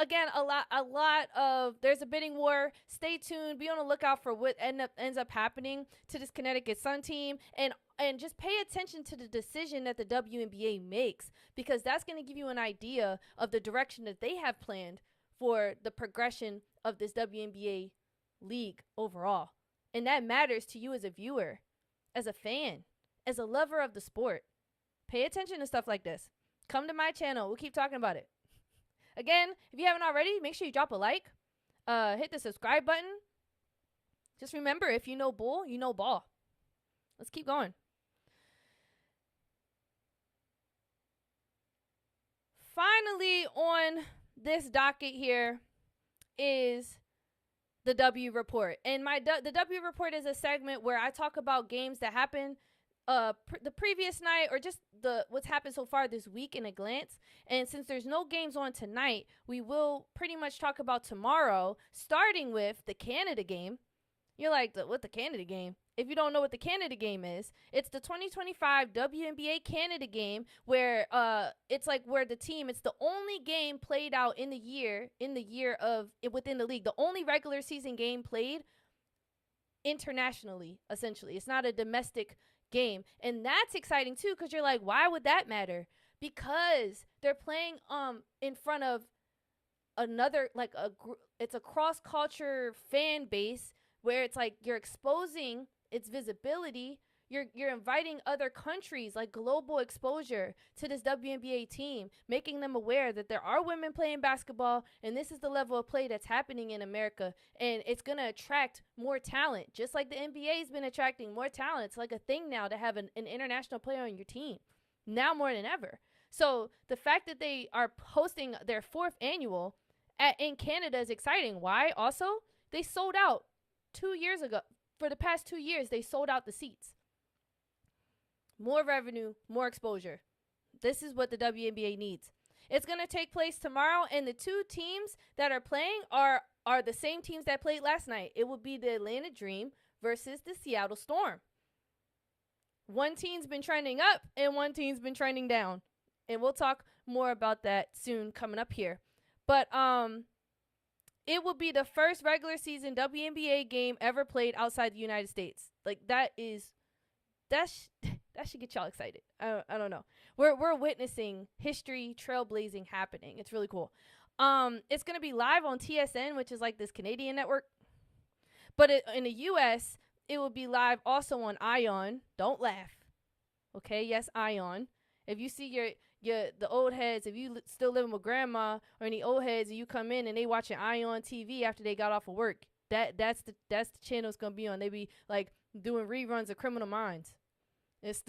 Again, a lot of there's a bidding war. Stay tuned. Be on the lookout for what ends up happening to this Connecticut Sun team, and just pay attention to the decision that the WNBA makes, because that's going to give you an idea of the direction that they have planned for the progression of this WNBA league overall. And that matters to you as a viewer, as a fan, as a lover of the sport. Pay attention to stuff like this. Come to my channel. We'll keep talking about it. Again, if you haven't already, make sure you drop a like. Hit the subscribe button. Just remember, if you know bull, you know ball. Let's keep going. Finally, on this docket here is the W Report. And the W Report is a segment where I talk about games that happened the previous night, or just what's happened so far this week in a glance. And since there's no games on tonight, we will pretty much talk about tomorrow, starting with the Canada game. You're like, what, the Canada game? If you don't know what the Canada game is, it's the 2025 WNBA Canada game, where it's like where the team, it's the only game played out in the year of within the league, the only regular season game played internationally, essentially. It's not a domestic game, and that's exciting too, because you're like, why would that matter? Because they're playing in front of another, like, it's a cross-culture fan base, where it's like you're exposing its visibility. You're inviting other countries, like global exposure, to this WNBA team, making them aware that there are women playing basketball, and this is the level of play that's happening in America, and it's going to attract more talent, just like the NBA has been attracting more talent. It's like a thing now to have an international player on your team, now more than ever. So the fact that they are hosting their 4th annual in Canada is exciting. Why? Also, they sold out 2 years ago. For the past 2 years, they sold out the seats. More revenue, more exposure. This is what the WNBA needs. It's going to take place tomorrow, and the 2 teams that are playing are the same teams that played last night. It will be the Atlanta Dream versus the Seattle Storm. One team's been trending up, and one team's been trending down. And we'll talk more about that soon coming up here. But it will be the first regular season WNBA game ever played outside the United States. Like, that should get y'all excited. I don't know. We're witnessing history trailblazing happening. It's really cool. It's going to be live on TSN, which is like this Canadian network. But in the US, it will be live also on Ion. Don't laugh. Okay? Yes, Ion. If you see the old heads, if you still living with grandma, or any old heads, and you come in and they watching Ion TV after they got off of work, that's the channel it's going to be on. They be like doing reruns of Criminal Minds. It's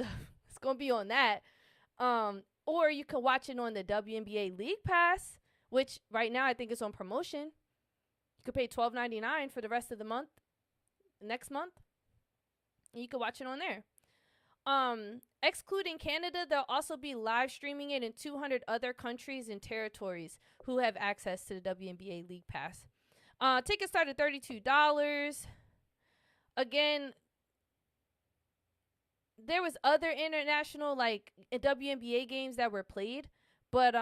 going to be on that. Or you can watch it on the WNBA League Pass, which right now I think is on promotion. You could pay $12.99 for the rest of the month, next month, and you can watch it on there. Excluding Canada, they'll also be live streaming it in 200 other countries and territories who have access to the WNBA League Pass. Tickets start at $32. Again, there was other international, like, WNBA games that were played, but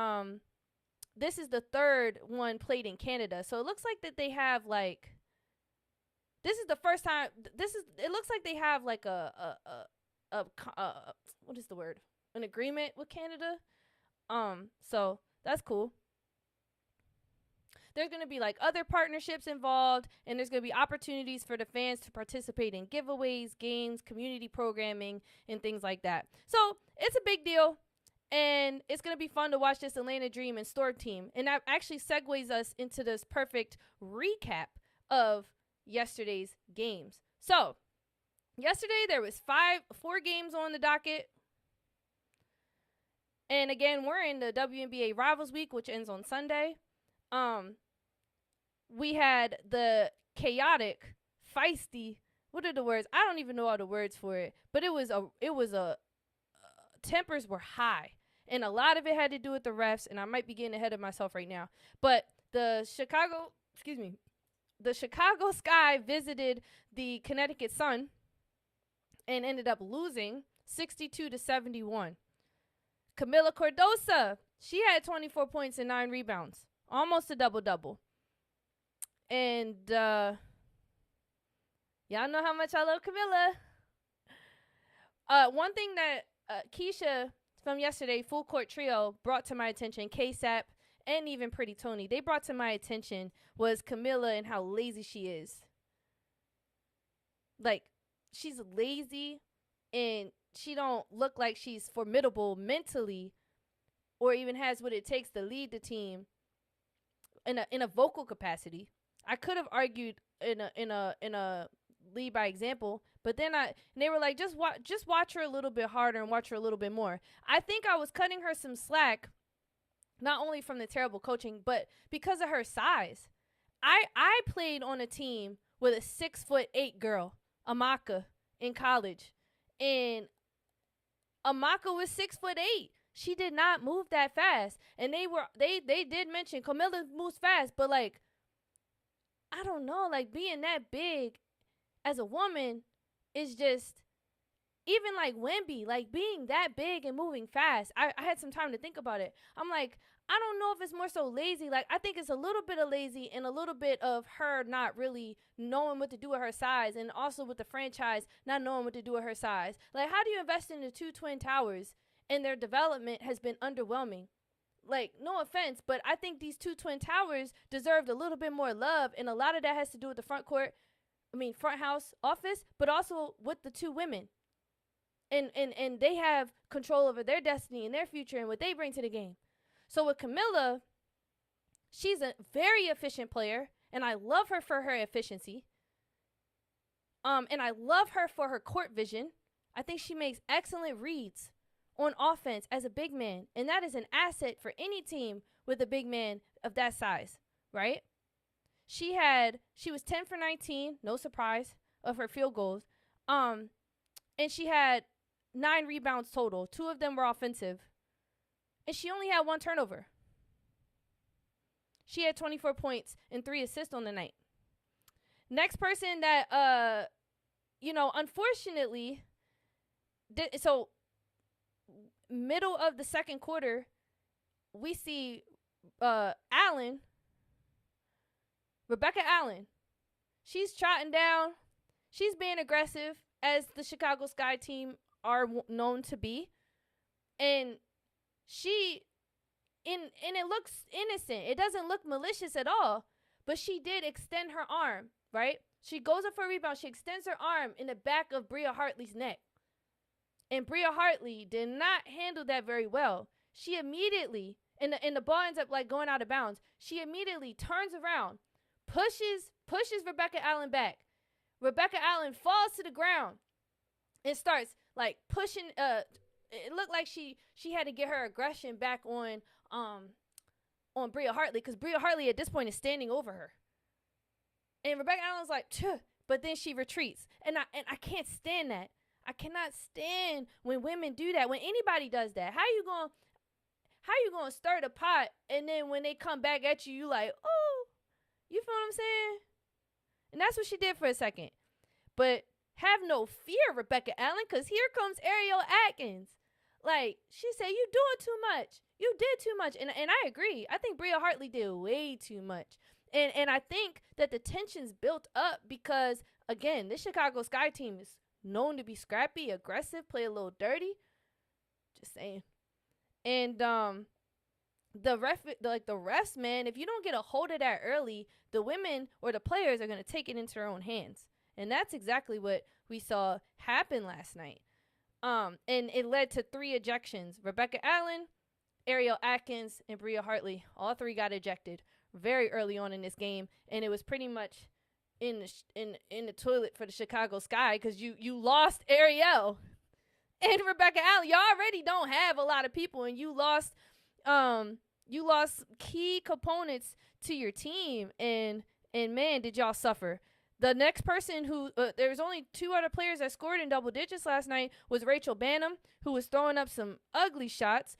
this is the 3rd one played in Canada. So it looks like that they have, like, this is the first time. It looks like they have like a what is the word? An agreement with Canada. So that's cool. There's going to be like other partnerships involved, and there's going to be opportunities for the fans to participate in giveaways, games, community programming, and things like that. So it's a big deal, and it's going to be fun to watch this Atlanta Dream and Storm team. And that actually segues us into this perfect recap of yesterday's games. So yesterday there was 4 games on the docket. And again, we're in the WNBA Rivals Week, which ends on Sunday. We had the chaotic, feisty, what are the words? I don't even know all the words for it, but it was a tempers were high, and a lot of it had to do with the refs, and I might be getting ahead of myself right now. But the Chicago Sky visited the Connecticut Sun, and ended up losing 62-71. Camila Cordosa, she had 24 points and 9 rebounds, almost a double-double. And y'all know how much I love Camila. One thing that Keisha from yesterday, Full Court Trio, brought to my attention, Cashapp, and even Pretty Tony, they brought to my attention was Camila and how lazy she is. Like, she's lazy, and she don't look like she's formidable mentally, or even has what it takes to lead the team in a vocal capacity. I could have argued in a lead by example, but then they were like, just watch her a little bit harder and watch her a little bit more. I think I was cutting her some slack, not only from the terrible coaching, but because of her size. I played on a team with a 6'8" girl, Amaka, in college, and Amaka was 6'8". She did not move that fast, and they did mention Camila moves fast, but like, I don't know, like being that big as a woman is just, even like Wemby, like being that big and moving fast. I had some time to think about it. I'm like, I don't know if it's more so lazy. Like, I think it's a little bit of lazy and a little bit of her not really knowing what to do with her size, and also with the franchise not knowing what to do with her size. Like, how do you invest in the 2 Twin Towers and their development has been underwhelming? Like, no offense, but I think these 2 Twin Towers deserved a little bit more love, and a lot of that has to do with the front house office, but also with the 2 women. And they have control over their destiny and their future and what they bring to the game. So with Camila, she's a very efficient player, and I love her for her efficiency. And I love her for her court vision. I think she makes excellent reads on offense as a big man, and that is an asset for any team with a big man of that size, right? She was 10 for 19, no surprise, of her field goals. And she had 9 rebounds total. 2 of them were offensive. And she only had 1 turnover. She had 24 points and 3 assists on the night. Next person that, unfortunately, so middle of the second quarter, we see Rebecca Allen. She's trotting down. She's being aggressive, as the Chicago Sky team are known to be. And it looks innocent. It doesn't look malicious at all. But she did extend her arm, right? She goes up for a rebound. She extends her arm in the back of Bria Hartley's neck. And Bria Hartley did not handle that very well. She immediately, and the ball ends up like going out of bounds. She immediately turns around, pushes Rebecca Allen back. Rebecca Allen falls to the ground and starts like pushing. It looked like she had to get her aggression back on Bria Hartley, because Bria Hartley at this point is standing over her. And Rebecca Allen's like, "Tuh," but then she retreats. And I can't stand that. I cannot stand when women do that. When anybody does that, how you gonna stir the pot, and then when they come back at you, you like, oh, you feel what I'm saying? And that's what she did for a second. But have no fear, Rebecca Allen, because here comes Ariel Atkins. Like, she said, you doing too much. You did too much. And I agree. I think Bria Hartley did way too much. And I think that the tension's built up because, again, this Chicago Sky team is known to be scrappy, aggressive, play a little dirty. Just saying. And the refs, man, if you don't get a hold of that early, the women or the players are going to take it into their own hands. And that's exactly what we saw happen last night. And it led to 3 ejections. Rebecca Allen, Ariel Atkins, and Bria Hartley. All 3 got ejected very early on in this game. And it was pretty much in the toilet for the Chicago Sky, because you lost Ariel and Rebecca Allen. Y'all already don't have a lot of people, and you lost key components to your team, and man, did y'all suffer. The next person who there's only 2 other players that scored in double digits last night was Rachel Banham, who was throwing up some ugly shots.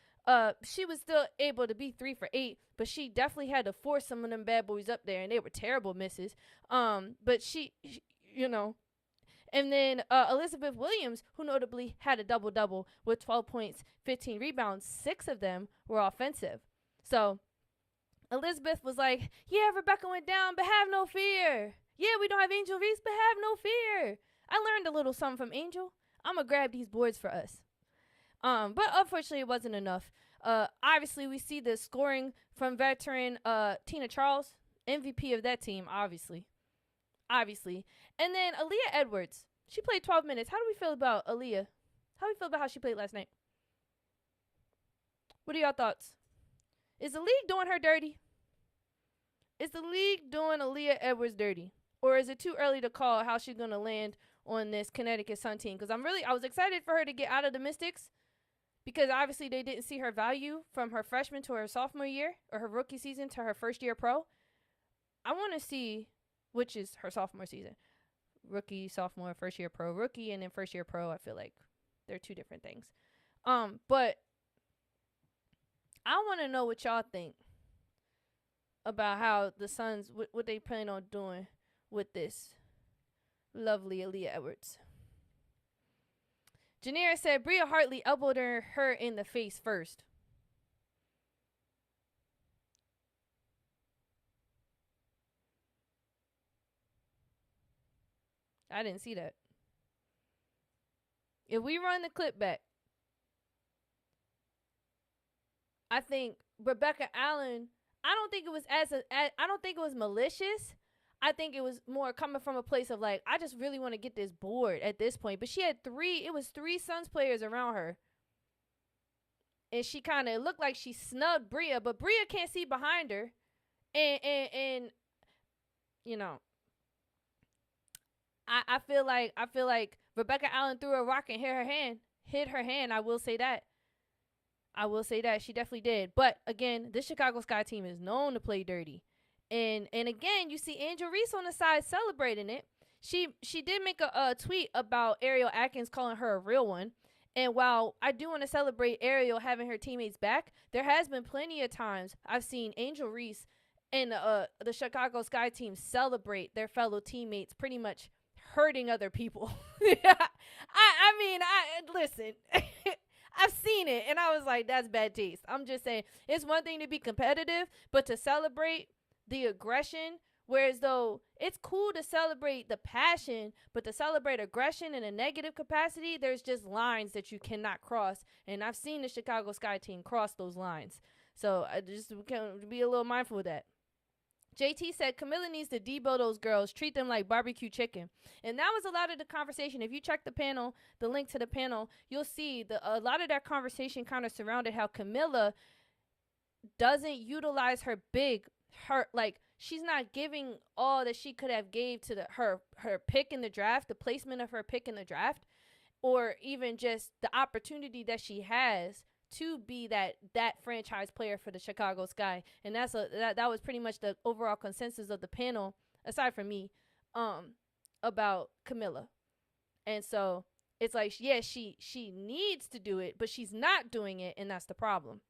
She was still able to be 3 for 8, but she definitely had to force some of them bad boys up there, and they were terrible misses. But she And then Elizabeth Williams, who notably had a double-double with 12 points, 15 rebounds, 6 of them were offensive. So Elizabeth was like, yeah, Rebecca went down, but have no fear. Yeah, we don't have Angel Reese, but have no fear. I learned a little something from Angel. I'm going to grab these boards for us. But unfortunately, it wasn't enough. Obviously, we see the scoring from veteran Tina Charles, MVP of that team, obviously. And then Aaliyah Edwards. She played 12 minutes. How do we feel about Aaliyah? How do we feel about how she played last night? What are y'all thoughts? Is the league doing her dirty? Is the league doing Aaliyah Edwards dirty? Or is it too early to call how she's going to land on this Connecticut Sun team? Because I was excited for her to get out of the Mystics, because obviously they didn't see her value from her freshman to her sophomore year, or her rookie season to her first year pro. I want to see, which is her sophomore season. Rookie, sophomore, first year pro, rookie, and then first year pro. I feel like they're two different things. But I want to know what y'all think about how the Suns, what they plan on doing with this lovely Aaliyah Edwards. Janira said Bria Hartley elbowed her in the face first. I didn't see that. If we run the clip back, I think Rebecca Allen, I don't think it was malicious. I think it was more coming from a place of like, I just really want to get this board at this point. But she had three Suns players around her. And she kind of looked like she snubbed Bria, but Bria can't see behind her. And you know, I feel like Rebecca Allen threw a rock and hit her hand. I will say that. She definitely did. But again, this Chicago Sky team is known to play dirty. And again, you see Angel Reese on the side celebrating it. She did make a tweet about Ariel Atkins calling her a real one. And while I do want to celebrate Ariel having her teammates back, there has been plenty of times I've seen Angel Reese and the Chicago Sky team celebrate their fellow teammates pretty much hurting other people. I mean, listen. I've seen it, and I was like, that's bad taste. I'm just saying, it's one thing to be competitive, but to celebrate the aggression, whereas though it's cool to celebrate the passion, but to celebrate aggression in a negative capacity, there's just lines that you cannot cross, and I've seen the Chicago Sky team cross those lines. So I just can be a little mindful of that. JT said Camilla needs to debo those girls, treat them like barbecue chicken. And that was a lot of the conversation. If you check the panel, the link to the panel, you'll see a lot of that conversation kind of surrounded how Camilla doesn't utilize her like she's not giving all that she could have gave to her pick in the draft, the placement of her pick in the draft, or even just the opportunity that she has to be that franchise player for the Chicago Sky. And that was pretty much the overall consensus of the panel, aside from me, about Camilla. And so it's like, yeah, she needs to do it, but she's not doing it, and that's the problem.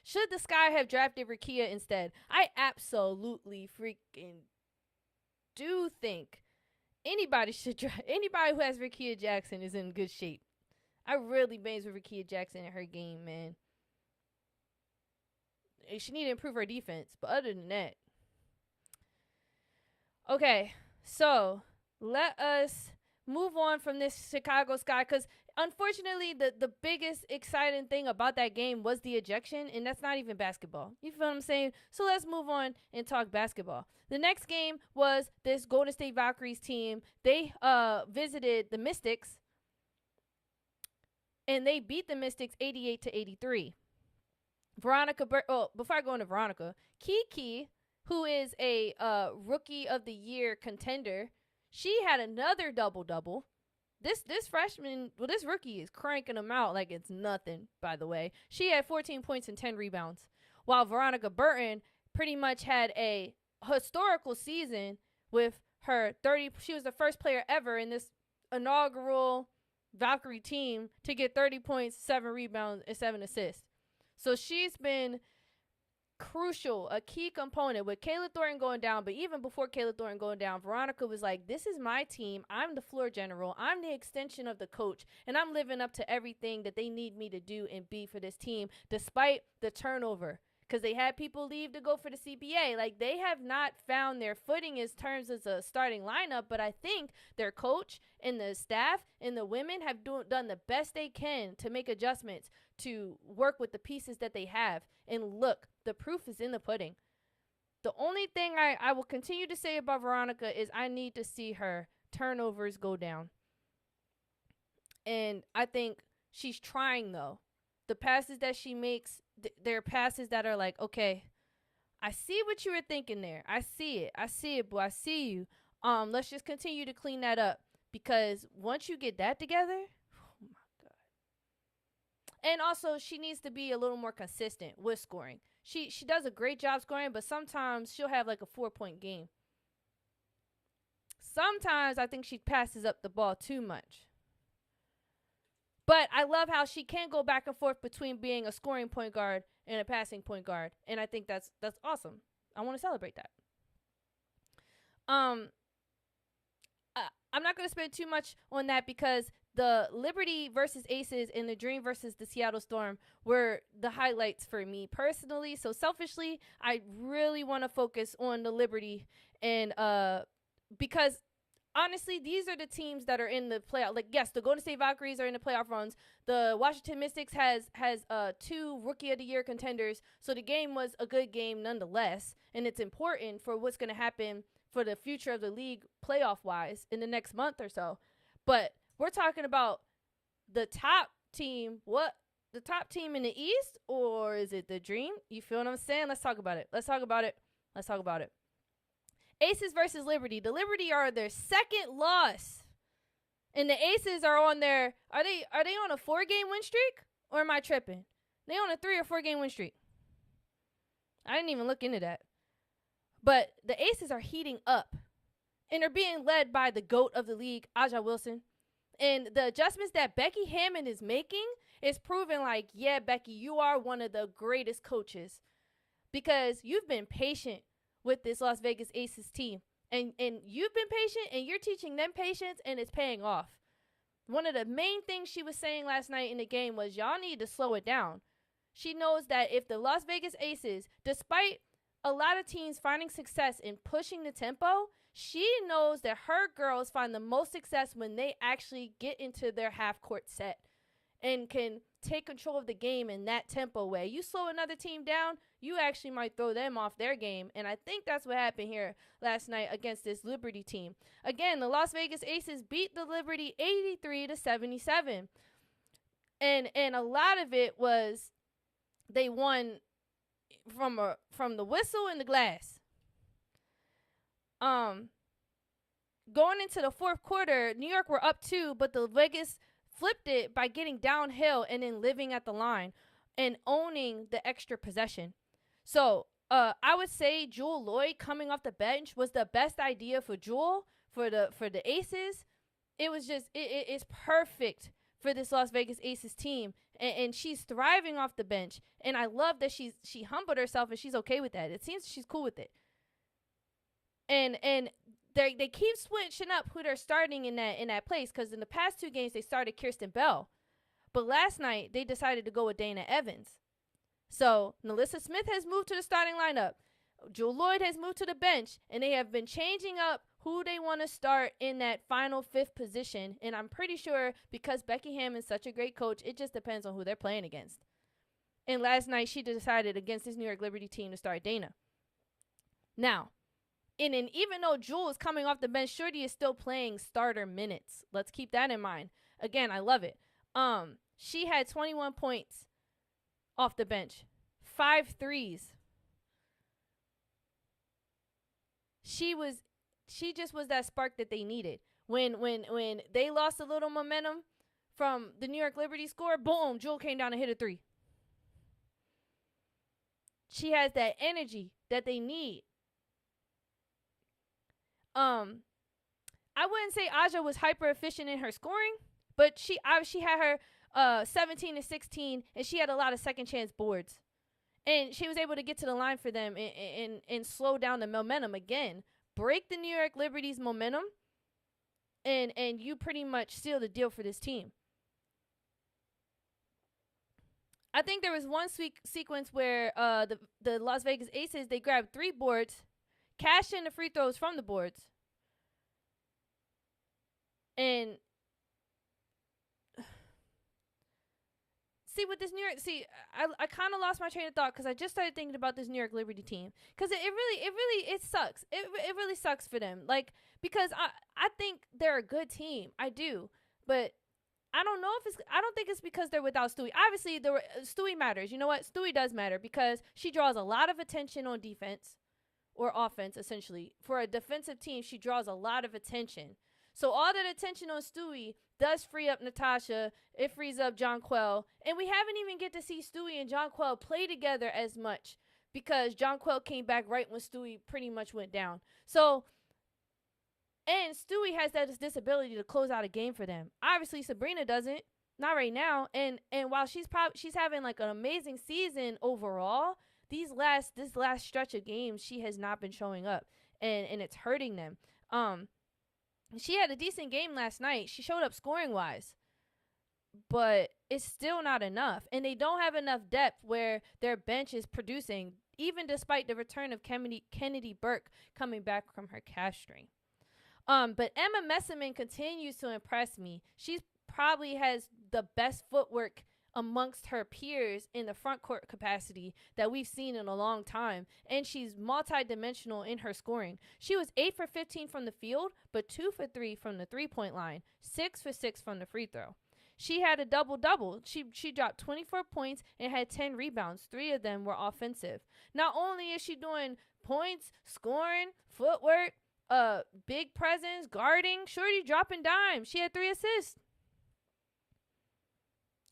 Should the Sky have drafted Rikia instead? I absolutely freaking do think anybody who has Rikia Jackson is in good shape. I really bangs with Rikia Jackson in her game, man. She need to improve her defense, but other than that. Okay, so let us move on from this Chicago Sky, because unfortunately the biggest exciting thing about that game was the ejection, and that's not even basketball. You feel what I'm saying? So let's move on and talk basketball. The next game was this Golden State Valkyries team. They visited the Mystics, and they beat the Mystics 88-83. Before I go into Veronica, Kiki, who is a rookie of the year contender, she had another double-double. This rookie is cranking them out like it's nothing, by the way. She had 14 points and 10 rebounds, while Veronica Burton pretty much had a historical season with her 30. She was the first player ever in this inaugural Valkyrie team to get 30 points, 7 rebounds, and 7 assists. So she's been crucial, a key component with Kayla Thornton going down. But even before Kayla Thornton going down, Veronica was like, this is my team. I'm the floor general. I'm the extension of the coach. And I'm living up to everything that they need me to do and be for this team, despite the turnover. Because they had people leave to go for the CBA. Like, they have not found their footing in terms of a starting lineup. But I think their coach and the staff and the women have done the best they can to make adjustments to work with the pieces that they have. And look, the proof is in the pudding. The only thing I will continue to say about Veronica is I need to see her turnovers go down. And I think she's trying, though. The passes that she makes, they're passes that are like, okay, I see what you were thinking there. I see it, boy. I see you. Let's just continue to clean that up. Because once you get that together, oh my God. And also, she needs to be a little more consistent with scoring. She does a great job scoring, but sometimes she'll have like a 4-point game. Sometimes I think she passes up the ball too much. But I love how she can go back and forth between being a scoring point guard and a passing point guard. And I think that's awesome. I want to celebrate that. I'm not going to spend too much on that because the Liberty versus Aces and the Dream versus the Seattle Storm were the highlights for me personally. So selfishly, I really want to focus on the Liberty and because honestly, these are the teams that are in the playoff. Like, yes, the Golden State Valkyries are in the playoff runs. The Washington Mystics has 2 Rookie of the Year contenders. So the game was a good game nonetheless. And it's important for what's going to happen for the future of the league playoff-wise in the next month or so. But we're talking about the top team. What? The top team in the East? Or is it the Dream? You feel what I'm saying? Let's talk about it. Aces versus Liberty. The Liberty are their second loss. And the Aces are on their are they on a 4-game win streak? Or am I tripping? They on a 3 or 4 game win streak. I didn't even look into that. But the Aces are heating up. And they're being led by the GOAT of the league, Aja Wilson. And the adjustments that Becky Hammond is making is proving like, yeah, Becky, you are one of the greatest coaches. Because you've been patient with this Las Vegas Aces team. And you've been patient, and you're teaching them patience, and it's paying off. One of the main things she was saying last night in the game was, y'all need to slow it down. She knows that if the Las Vegas Aces, despite a lot of teams finding success in pushing the tempo, she knows that her girls find the most success when they actually get into their half-court set and can take control of the game in that tempo way. You slow another team down, you actually might throw them off their game. And I think that's what happened here last night against this Liberty team. Again, the Las Vegas Aces beat the Liberty 83-77. And a lot of it was they won from the whistle and the glass. Going into the fourth quarter, New York were up 2, but the Vegas flipped it by getting downhill and then living at the line and owning the extra possession. So I would say Jewel Lloyd coming off the bench was the best idea for Jewel for the Aces. It was just it's perfect for this Las Vegas Aces team, and she's thriving off the bench. And I love that she humbled herself and she's okay with that. It seems she's cool with it. And they keep switching up who they're starting in that place, because in the past 2 games they started Kirsten Bell, but last night they decided to go with Dana Evans. So Nalissa Smith has moved to the starting lineup. Jewel Lloyd has moved to the bench, and they have been changing up who they want to start in that final 5th position. And I'm pretty sure because Becky Hammond is such a great coach, it just depends on who they're playing against. And last night she decided against this New York Liberty team to start Dana. Now, and even though Jewel is coming off the bench, Shorty is still playing starter minutes. Let's keep that in mind. Again, I love it. She had 21 points off the bench, 5 threes. She just was that spark that they needed. When they lost a little momentum from the New York Liberty score, boom, Jewel came down and hit a 3. She has that energy that they need. I wouldn't say Aja was hyper efficient in her scoring, but she had her 17 and 16, and she had a lot of second chance boards. And she was able to get to the line for them and slow down the momentum again. Break the New York Liberty's momentum, and you pretty much seal the deal for this team. I think there was one sequence where the Las Vegas Aces, they grabbed 3 boards, cashed in the free throws from the boards, and see with this New York, I kind of lost my train of thought because I just started thinking about this New York Liberty team because it sucks. It really sucks for them. Like, because I think they're a good team. I do, but I don't think it's because they're without Stewie. Obviously, Stewie matters. You know what? Stewie does matter because she draws a lot of attention on defense or offense, essentially. For a defensive team, she draws a lot of attention. So all that attention on Stewie does free up Natasha. It frees up Jonquel. And we haven't even get to see Stewie and Jonquel play together as much because Jonquel came back right when Stewie pretty much went down. So, and Stewie has this ability to close out a game for them. Obviously, Sabrina doesn't. Not right now. And while she's having like an amazing season overall, this last stretch of games, she has not been showing up. And it's hurting them. She had a decent game last night. She showed up scoring-wise. But it's still not enough. And they don't have enough depth where their bench is producing, even despite the return of Kennedy Burke coming back from her calf strain. But Emma Messiman continues to impress me. She probably has the best footwork amongst her peers in the front court capacity that we've seen in a long time. And she's multidimensional in her scoring. She was 8 for 15 from the field, but 2 for 3 from the three-point line, 6 for 6 from the free throw. She had a double-double. She dropped 24 points and had 10 rebounds. 3 of them were offensive. Not only is she doing points, scoring, footwork, big presence, guarding, shorty dropping dimes. She had 3 assists.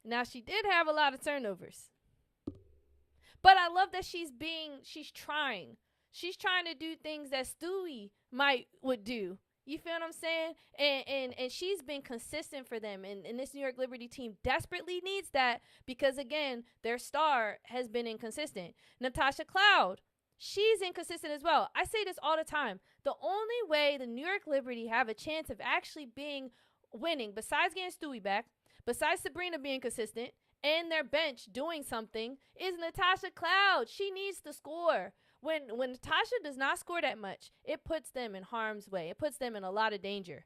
Now, she did have a lot of turnovers. But I love that she's trying. She's trying to do things that Stewie would do. You feel what I'm saying? And she's been consistent for them. And this New York Liberty team desperately needs that because, again, their star has been inconsistent. Natasha Cloud, she's inconsistent as well. I say this all the time. The only way the New York Liberty have a chance of actually winning, besides getting Stewie back, besides Sabrina being consistent, and their bench doing something, is Natasha Cloud. She needs to score. When Natasha does not score that much, it puts them in harm's way. It puts them in a lot of danger.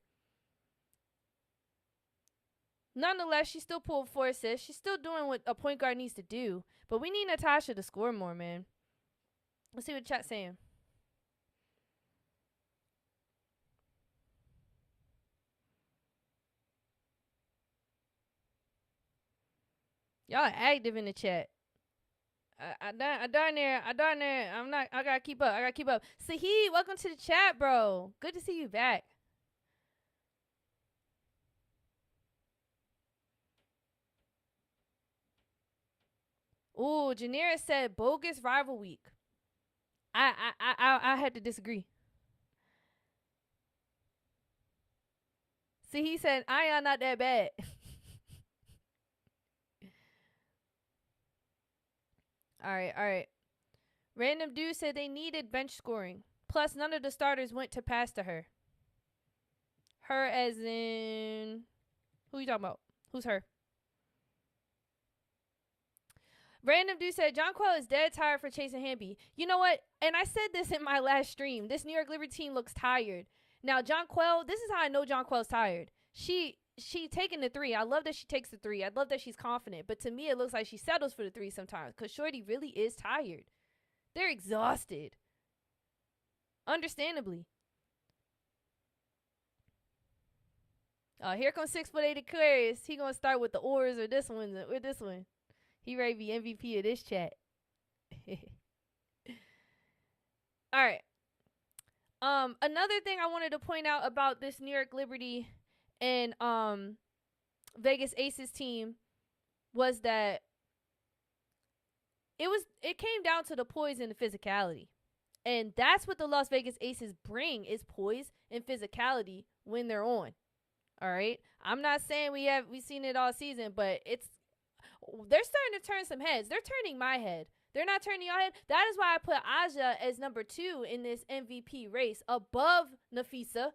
Nonetheless, she still pulled 4 assists. She's still doing what a point guard needs to do. But we need Natasha to score more, man. Let's see what the chat's saying. Y'all are active in the chat. I darn near. I gotta keep up. Sahid, welcome to the chat, bro. Good to see you back. Ooh, Janira said bogus rival week. I had to disagree. See, he said, Ion not that bad. All right. Random dude said they needed bench scoring. Plus, none of the starters went to pass to her. Her as in... Who you talking about? Who's her? Random dude said, Jonquel is dead tired for chasing Hamby. You know what? And I said this in my last stream. This New York Liberty team looks tired. Now, Jonquel, this is how I know Jonquel's tired. She taking the 3. I love that she takes the 3. I love that she's confident. But to me, it looks like she settles for the 3 sometimes. Because Shorty really is tired. They're exhausted. Understandably. Here comes 6'8" Aquarius. He gonna start with the oars or this one. With this one. He ready to be MVP of this chat. All right. Another thing I wanted to point out about this New York Liberty and Vegas Aces team was that it came down to the poise and the physicality. And that's what the Las Vegas Aces bring, is poise and physicality when they're on. All right? I'm not saying we've seen it all season, but they're starting to turn some heads. They're turning my head. They're not turning y'all head. That is why I put Aja as number 2 in this MVP race above Nafisa.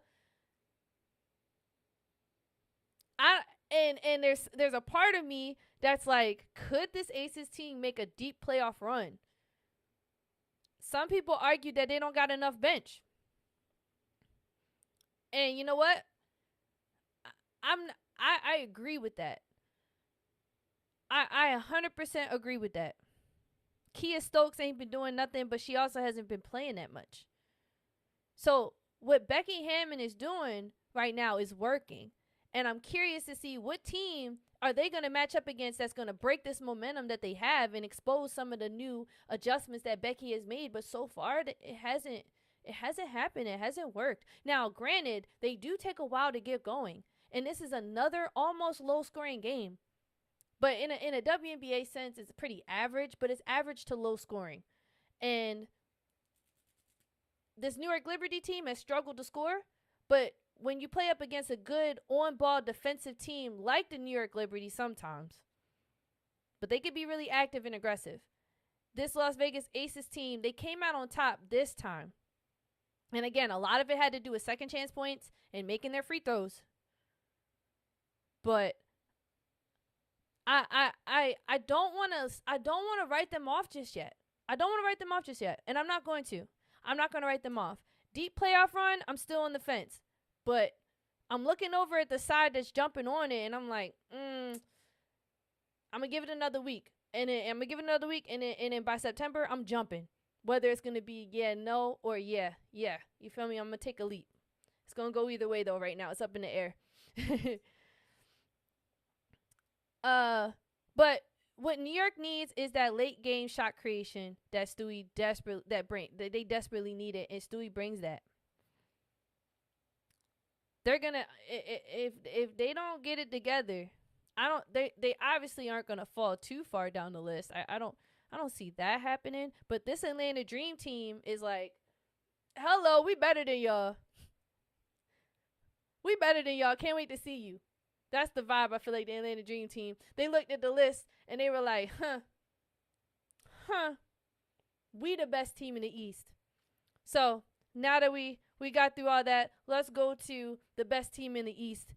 And there's a part of me that's like, could this Aces team make a deep playoff run? Some people argue that they don't got enough bench. And you know what? I agree with that. I 100% agree with that. Kia Stokes ain't been doing nothing, but she also hasn't been playing that much. So what Becky Hammond is doing right now is working. And I'm curious to see what team are they going to match up against that's going to break this momentum that they have and expose some of the new adjustments that Becky has made. But so far, it hasn't happened. It hasn't worked. Now, granted, they do take a while to get going. And this is another almost low-scoring game. But in a WNBA sense, it's pretty average, but it's average to low scoring. And this New York Liberty team has struggled to score, but when you play up against a good on-ball defensive team like the New York Liberty sometimes, but they could be really active and aggressive. This Las Vegas Aces team, they came out on top this time. And again, a lot of it had to do with second chance points and making their free throws. But I don't want to write them off just yet. And I'm not going to. I'm not going to write them off. Deep playoff run, I'm still on the fence. But I'm looking over at the side that's jumping on it, and I'm like, I'm going to give it another week. And then by September, I'm jumping. Whether it's going to be yeah, no, or yeah. You feel me? I'm going to take a leap. It's going to go either way, though, right now. It's up in the air. But what New York needs is that late game shot creation that Stewie they desperately need it, and Stewie brings that. They're gonna if they don't get it together, they obviously aren't gonna fall too far down the list. I don't see that happening. But this Atlanta Dream team is like, hello, we better than y'all. Can't wait to see you. That's the vibe I feel like the Atlanta Dream team. They looked at the list and they were like, we the best team in the East. So now that we got through all that, let's go to the best team in the East,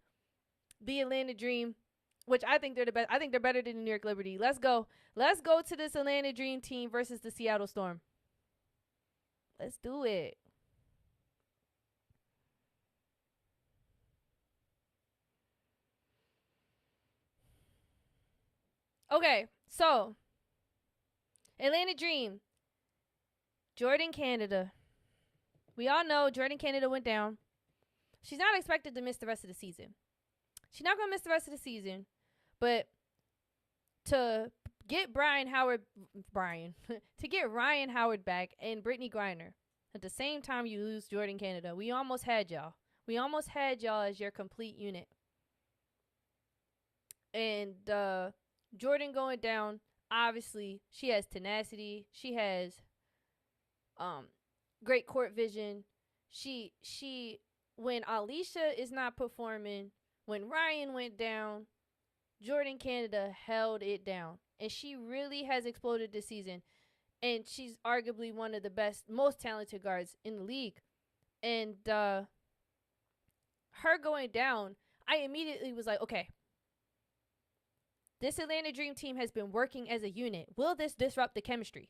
the Atlanta Dream, which I think they're the best. I think they're better than the New York Liberty. Let's go to this Atlanta Dream team versus the Seattle Storm. Let's do it. Okay, so Atlanta Dream, Jordan Canada. We all know Jordan Canada went down. She's not expected to miss the rest of the season. She's not going to miss the rest of the season, but to get Ryan Howard back and Brittany Griner at the same time you lose Jordan Canada. We almost had y'all. As your complete unit. And Jordan going down, obviously, she has tenacity. She has great court vision. She when Alicia is not performing, when Ryan went down, Jordan Canada held it down. And she really has exploded this season. And she's arguably one of the best, most talented guards in the league. And her going down, I immediately was like, okay, this Atlanta Dream team has been working as a unit. Will this disrupt the chemistry?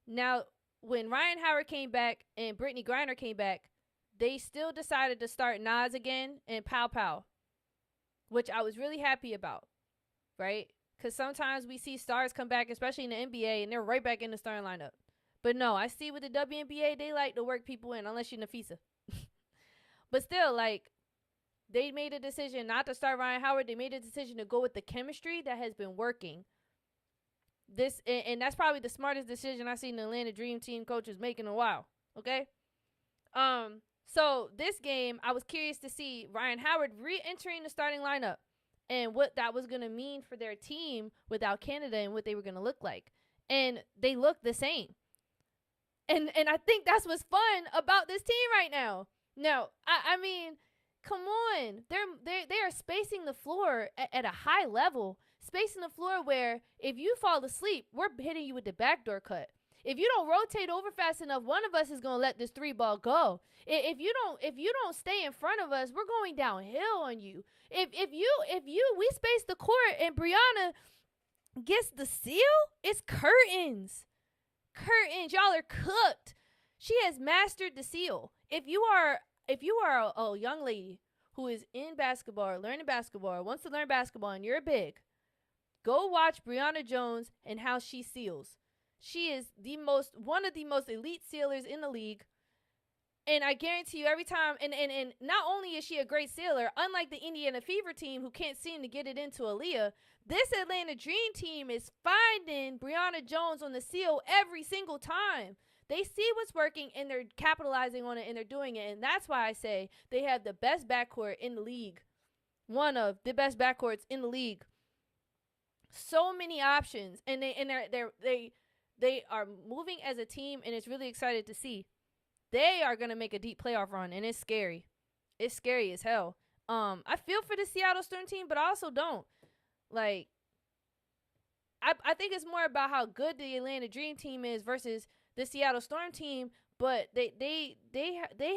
Now, when Ryan Howard came back and Brittany Griner came back, they still decided to start Nas again and Pow Pow, which I was really happy about, right? Because sometimes we see stars come back, especially in the NBA, and they're right back in the starting lineup. But no, I see with the WNBA, they like to work people in, unless you're Nafisa. But still, like, they made a decision not to start Ryan Howard. They made a decision to go with the chemistry that has been working. And that's probably the smartest decision I've seen the Atlanta Dream Team coaches make in a while. Okay? So this game, I was curious to see Ryan Howard re-entering the starting lineup and what that was going to mean for their team without Canada and what they were going to look like. And they look the same. And I think that's what's fun about this team right now. No, I mean, come on. They are spacing the floor at a high level. spacing the floor where if you fall asleep, we're hitting you with the backdoor cut. If you don't rotate over fast enough, one of us is gonna let this 3-ball go. If you don't stay in front of us, we're going downhill on you. If we space the court and Brianna gets the steal, it's curtains. Curtains. Y'all are cooked. She has mastered the seal. If you are a young lady who is in basketball or learning basketball or wants to learn basketball and you're big, go watch Brianna Jones and how she seals. She is one of the most elite sealers in the league. And I guarantee you every time, and not only is she a great sealer, unlike the Indiana Fever team who can't seem to get it into Aaliyah, this Atlanta Dream team is finding Brianna Jones on the seal every single time. They see what's working, and they're capitalizing on it, and they're doing it. And that's why I say they have the best backcourt in the league. One of the best backcourts in the league. So many options, and they are moving as a team, and it's really excited to see. They are going to make a deep playoff run, and it's scary. It's scary as hell. I feel for the Seattle Storm team, but I also don't. Like, I think it's more about how good the Atlanta Dream team is versus the Seattle Storm team, but they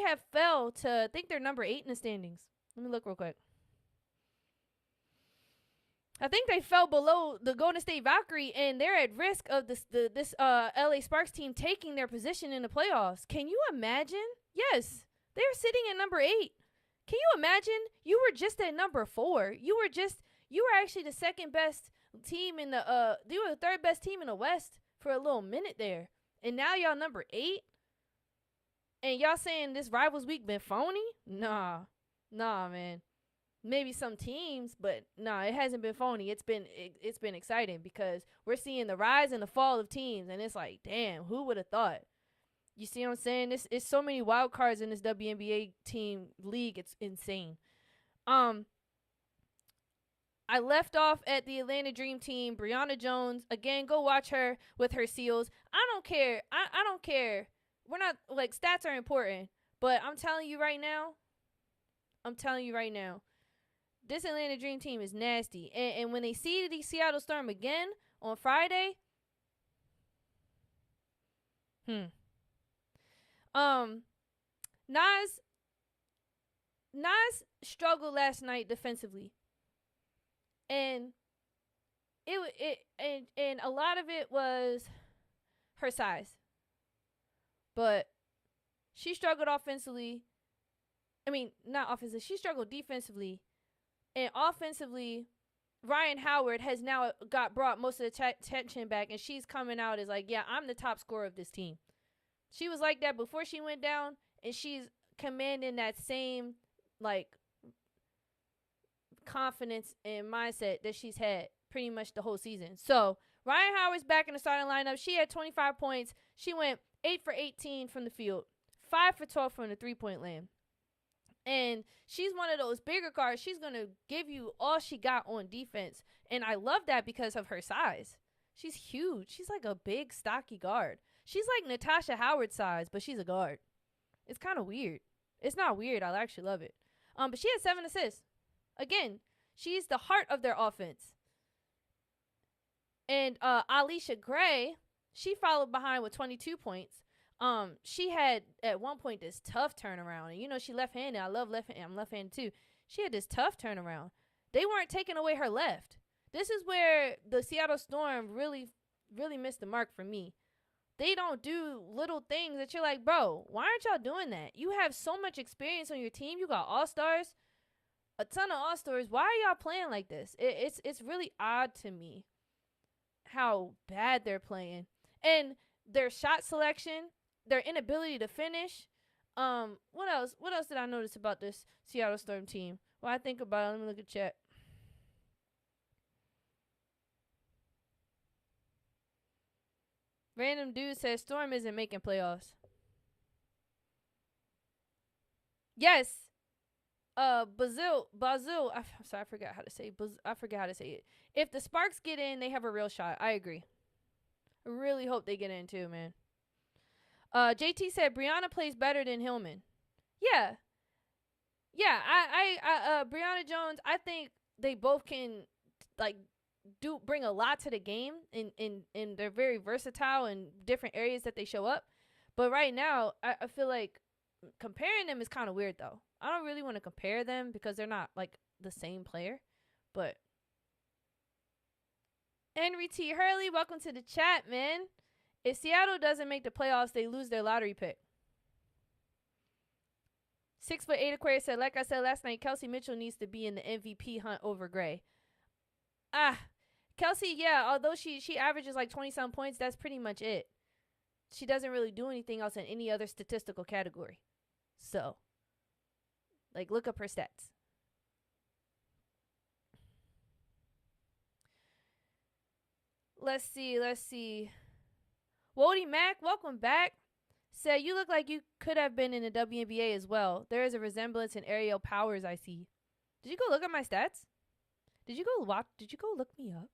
have fell to, I think they're number 8 in the standings. Let me look real quick. I think they fell below the Golden State Valkyrie, and they're at risk of this LA Sparks team taking their position in the playoffs. Can you imagine? Yes, they're sitting at number 8. Can you imagine? You were just at number 4. You were actually the second best team in the you were the third best team in the West for a little minute there, and now y'all number 8. And y'all saying this rivals week been phony? Nah, man. Maybe some teams, but no, it hasn't been phony. It's been exciting because we're seeing the rise and the fall of teams, and it's like, damn, who would have thought? You see what I'm saying? It's so many wild cards in this WNBA team league. It's insane. I left off at the Atlanta Dream team. Brianna Jones, again, go watch her with her seals. I don't care. I don't care. We're not, like, stats are important, but I'm telling you right now, this Atlanta Dream team is nasty. And when they see the Seattle Storm again on Friday, Nas struggled last night defensively. And and a lot of it was her size. But she struggled offensively. I mean, not offensively. She struggled defensively. And offensively, Ryan Howard has now brought most of the attention back, and she's coming out as like, yeah, I'm the top scorer of this team. She was like that before she went down, and she's commanding that same, like, confidence and mindset that she's had pretty much the whole season. So, Ryan Howard's back in the starting lineup. She had 25 points. She went 8 for 18 from the field, 5 for 12 from the three-point land. And she's one of those bigger guards. She's going to give you all she got on defense. And I love that because of her size. She's huge. She's like a big, stocky guard. She's like Natasha Howard's size, but she's a guard. It's kind of weird. It's not weird. I actually love it. But she had 7 assists. Again, she's the heart of their offense. And Alicia Gray, she followed behind with 22 points. She had at one point this tough turnaround, and you know she left-handed. I love left-handed. I'm left-handed too. She had this tough turnaround. They weren't taking away her left. This is where the Seattle Storm really, really missed the mark for me. They don't do little things that you're like, bro, why aren't y'all doing that? You have so much experience on your team. You got all-stars, a ton of all-stars. Why are y'all playing like this? It's really odd to me how bad they're playing. And their shot selection, their inability to finish. What else? What else did I notice about this Seattle Storm team? Well, I think about it. Let me look at chat. Random dude says Storm isn't making playoffs. Yes. Bazil. I'm sorry, I forgot how to say. I forgot how to say it. If the Sparks get in, they have a real shot. I agree. I really hope they get in too, man. JT said Brianna plays better than Hillman. Yeah. I Brianna Jones, I think they both can, like, do bring a lot to the game, and they're very versatile in different areas that they show up. But right now, I feel like comparing them is kind of weird though. I don't really want to compare them because they're not like the same player. But Henry T. Hurley, welcome to the chat, man. If Seattle doesn't make the playoffs, they lose their lottery pick. 6'8" Aquarius said, like I said last night, Kelsey Mitchell needs to be in the MVP hunt over Gray. Kelsey, yeah, although she averages like 20-some points, that's pretty much it. She doesn't really do anything else in any other statistical category. So, like, look up her stats. Let's see. Wody Mack, welcome back. Said, you look like you could have been in the WNBA as well. There is a resemblance in aerial powers I see. Did you go look at my stats? Did you go look me up?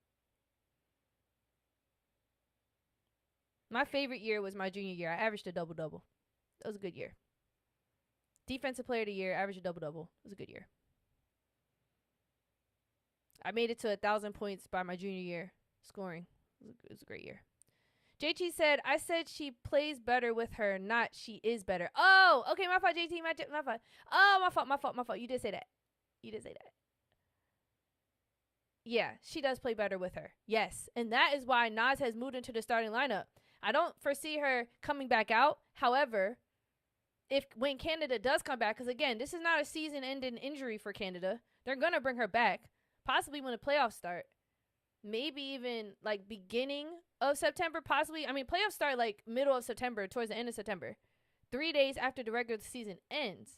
My favorite year was my junior year. I averaged a double-double. That was a good year. Defensive player of the year, averaged a double-double. It was a good year. I made it to 1,000 points by my junior year scoring. It was a great year. JT said, I said she plays better with her, not she is better. Oh, okay, my fault, JT. My fault. Oh, my fault. You did say that. Yeah, she does play better with her. Yes, and that is why Naz has moved into the starting lineup. I don't foresee her coming back out. However, when Canada does come back, because again, this is not a season-ending injury for Canada. They're going to bring her back, possibly when the playoffs start. Maybe even like beginning of September, possibly. I mean, playoffs start like middle of September, towards the end of September. 3 days after the regular season ends.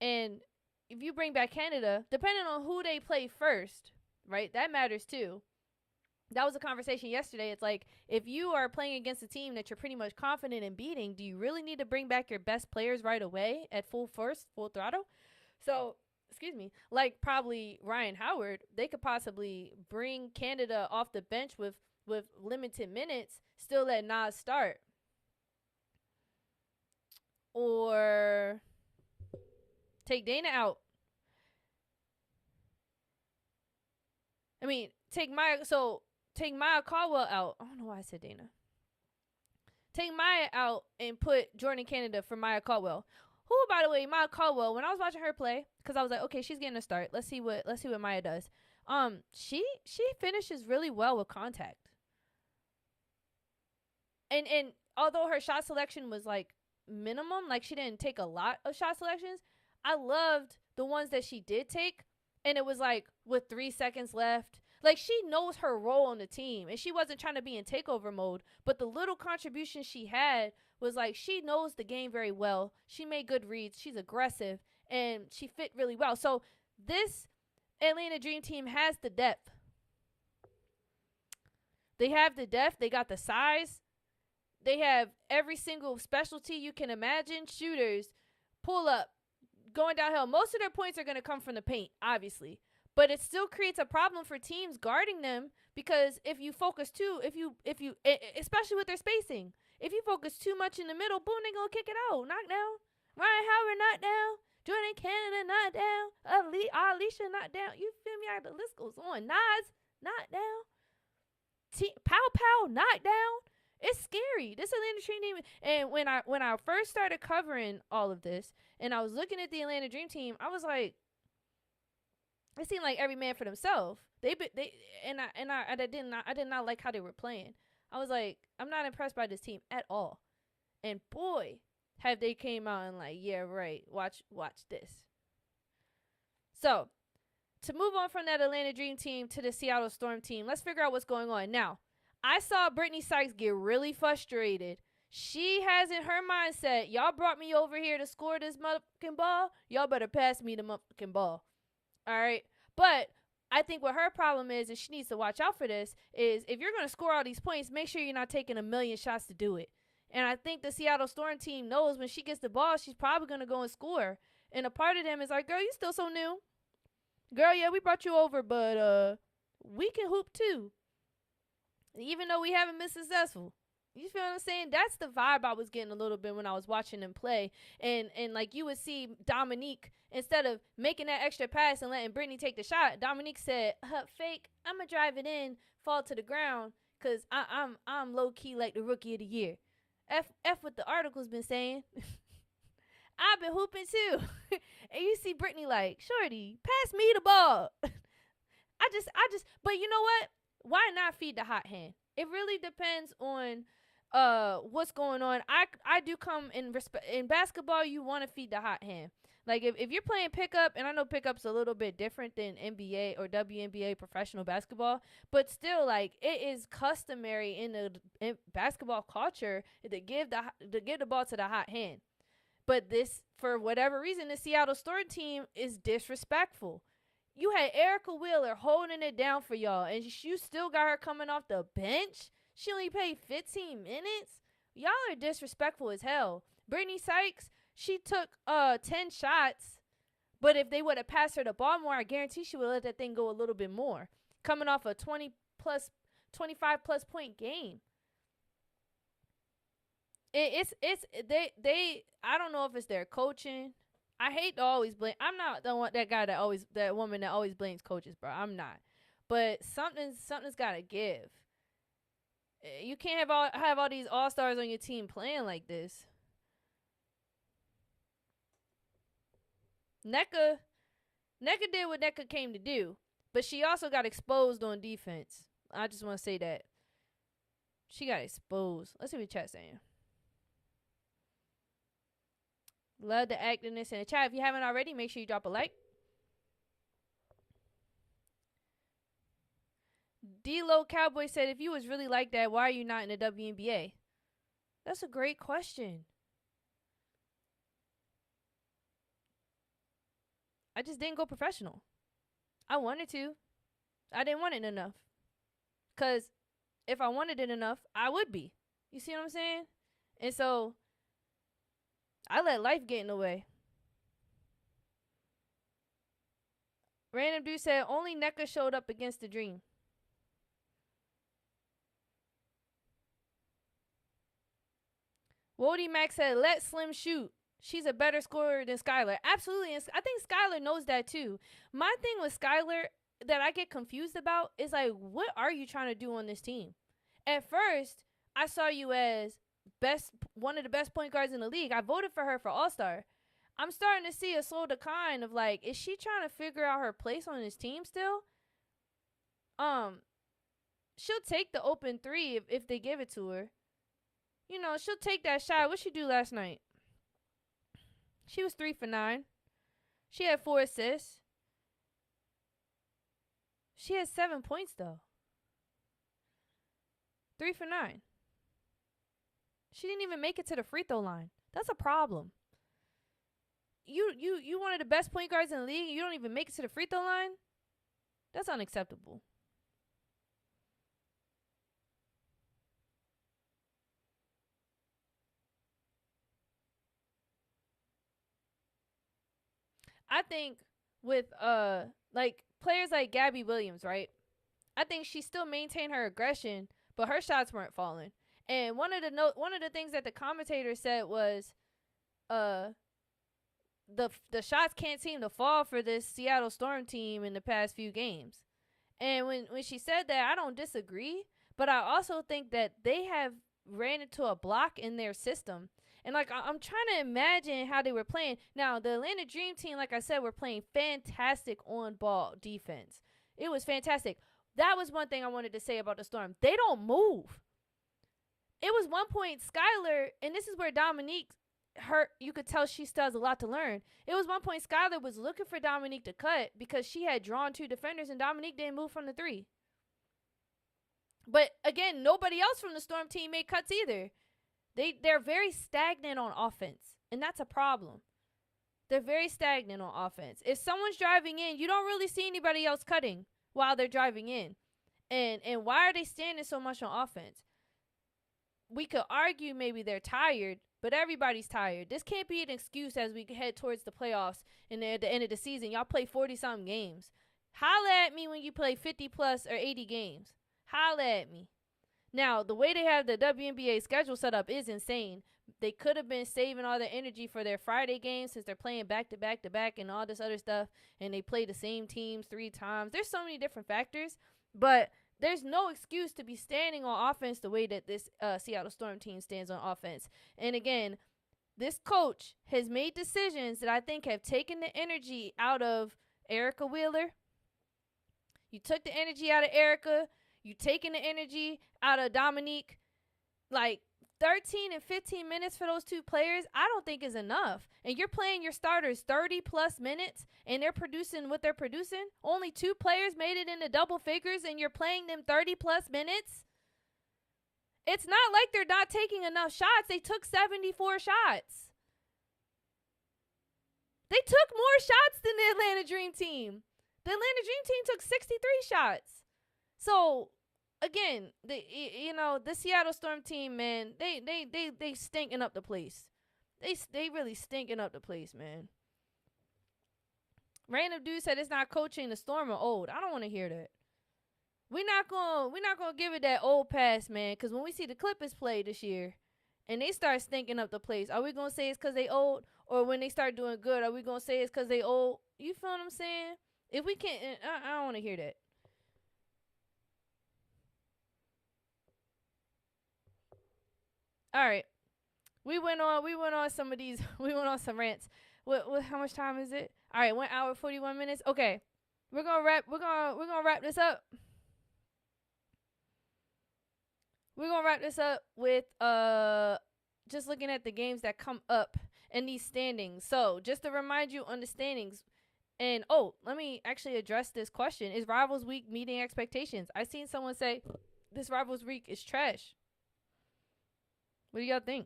And if you bring back Canada, depending on who they play first, right, that matters too. That was a conversation yesterday. It's like, if you are playing against a team that you're pretty much confident in beating, do you really need to bring back your best players right away at full throttle? So, like probably Ryan Howard, they could possibly bring Canada off the bench with limited minutes, still let Naz start. Or take Dana out. I mean, take Maya Caldwell out. I don't know why I said Dana. Take Maya out and put Jordan Canada for Maya Caldwell. Who, by the way, Maya Caldwell, when I was watching her play, because I was like, okay, she's getting a start. Let's see what Maya does. She finishes really well with contact. And although her shot selection was like minimum, like she didn't take a lot of shot selections, I loved the ones that she did take. And it was like with 3 seconds left. Like, she knows her role on the team, and she wasn't trying to be in takeover mode, but the little contribution she had was like, she knows the game very well. She made good reads. She's aggressive, and she fit really well. So this Atlanta Dream Team has the depth. They have the depth. They got the size. They have every single specialty you can imagine. Shooters, pull up, going downhill. Most of their points are going to come from the paint, obviously. But it still creates a problem for teams guarding them, because if you focus especially with their spacing, if you focus too much in the middle, boom, they gonna kick it out. Knock down. Ryan Howard not down. Jordan Canada not down. Alicia not down. You feel me? The list goes on. Naz not down. Pow not down. It's scary. This Atlanta Dream Team. And when I first started covering all of this, and I was looking at the Atlanta Dream Team, I was like, it seemed like every man for themselves. I did not like how they were playing. I was like, I'm not impressed by this team at all. And boy, have they came out and like, yeah, right. Watch this. So, to move on from that Atlanta Dream Team to the Seattle Storm team, let's figure out what's going on. Now, I saw Brittany Sykes get really frustrated. She has in her mindset, y'all brought me over here to score this motherfucking ball. Y'all better pass me the motherfucking ball. All right. But I think what her problem is, and she needs to watch out for this, is if you're going to score all these points, make sure you're not taking a million shots to do it. And I think the Seattle Storm team knows when she gets the ball, she's probably going to go and score. And a part of them is like, girl, you still so new. Girl, yeah, we brought you over, but we can hoop too. Even though we haven't been successful. You feel what I'm saying? That's the vibe I was getting a little bit when I was watching them play. And like you would see Dominique, instead of making that extra pass and letting Brittany take the shot, Dominique said, fake, I'm going to drive it in, fall to the ground, because I'm low-key like the rookie of the year. F what the article's been saying. I've been hooping too. And you see Brittany like, shorty, pass me the ball. But you know what? Why not feed the hot hand? It really depends on what's going on. I do come in basketball. You want to feed the hot hand. Like if you're playing pickup, and I know pickup's a little bit different than NBA or WNBA professional basketball, but still, like, it is customary in basketball culture to give the ball to the hot hand. But this, for whatever reason, the Seattle Storm team is disrespectful. You had Erica Wheeler holding it down for y'all, and you still got her coming off the bench. She only played 15 minutes. Y'all are disrespectful as hell. Brittany Sykes, she took 10 shots, but if they would have passed her the ball more, I guarantee she would let that thing go a little bit more. Coming off a 25+ point game. They I don't know if it's their coaching. I hate to always blame. I'm not that woman that always blames coaches, bro. I'm not. But something's gotta give. You can't have all these all-stars on your team playing like this. NECA did what NECA came to do, but she also got exposed on defense. I just want to say that. She got exposed. Let's see what chat's saying. Love the activeness in the chat. If you haven't already, make sure you drop a like. D-Lo Cowboy said, if you was really like that, why are you not in the WNBA? That's a great question. I just didn't go professional. I wanted to. I didn't want it enough. Because if I wanted it enough, I would be. You see what I'm saying? And so I let life get in the way. Random dude said, only NECA showed up against the Dream. Wody Max said, let Slim shoot. She's a better scorer than Skylar. Absolutely. And I think Skylar knows that too. My thing with Skylar that I get confused about is, like, what are you trying to do on this team? At first, I saw you as one of the best point guards in the league. I voted for her for All-Star. I'm starting to see a slow decline of, like, is she trying to figure out her place on this team still? She'll take the open three if they give it to her. You know, she'll take that shot. What'd she do last night? She was 3 for 9. She had 4 assists. She had 7 points, though. 3 for 9. She didn't even make it to the free throw line. That's a problem. You one of the best point guards in the league, you don't even make it to the free throw line? That's unacceptable. I think with like players like Gabby Williams, right? I think she still maintained her aggression, but her shots weren't falling. And one of the things that the commentator said was the shots can't seem to fall for this Seattle Storm team in the past few games. And when she said that, I don't disagree, but I also think that they have ran into a block in their system. And, like, I'm trying to imagine how they were playing. Now, the Atlanta Dream team, like I said, were playing fantastic on-ball defense. It was fantastic. That was one thing I wanted to say about the Storm. They don't move. It was one point, Skylar, and this is where Dominique, you could tell she still has a lot to learn. It was one point Skylar was looking for Dominique to cut because she had drawn 2 defenders, and Dominique didn't move from the 3. But, again, nobody else from the Storm team made cuts either. They're very stagnant on offense, and that's a problem. They're very stagnant on offense. If someone's driving in, you don't really see anybody else cutting while they're driving in. And why are they standing so much on offense? We could argue maybe they're tired, but everybody's tired. This can't be an excuse as we head towards the playoffs and at the end of the season. Y'all play 40-something games. Holla at me when you play 50-plus or 80 games. Holla at me. Now, the way they have the WNBA schedule set up is insane. They could have been saving all their energy for their Friday games since they're playing back to back to back and all this other stuff, and they play the same teams 3 times. There's so many different factors, but there's no excuse to be standing on offense the way that this Seattle Storm team stands on offense. And again, this coach has made decisions that I think have taken the energy out of Erica Wheeler. You took the energy out of Erica. You taking the energy out of Dominique. Like 13 and 15 minutes for those 2 players, I don't think is enough. And you're playing your starters 30 plus minutes and they're producing what they're producing. Only 2 players made it into double figures and you're playing them 30 plus minutes. It's not like they're not taking enough shots. They took 74 shots. They took more shots than the Atlanta Dream Team. The Atlanta Dream Team took 63 shots. So, again, the Seattle Storm team, man, they stinking up the place. They really stinking up the place, man. Random dude said it's not coaching. The Storm are old. I don't want to hear that. We're not gonna give it that old pass, man. Because when we see the Clippers play this year, and they start stinking up the place, are we gonna say it's because they old? Or when they start doing good, are we gonna say it's because they old? You feel what I'm saying? If we can't, I don't want to hear that. All right, we went on some of these. We went on some rants. What? How much time is it? All right, 1 hour 41 minutes. Okay, we're gonna wrap this up. We're gonna wrap this up with just looking at the games that come up in these standings. So just to remind you on the standings. And, let me actually address this question. Is Rivals Week meeting expectations? I seen someone say this Rivals Week is trash. What do y'all think?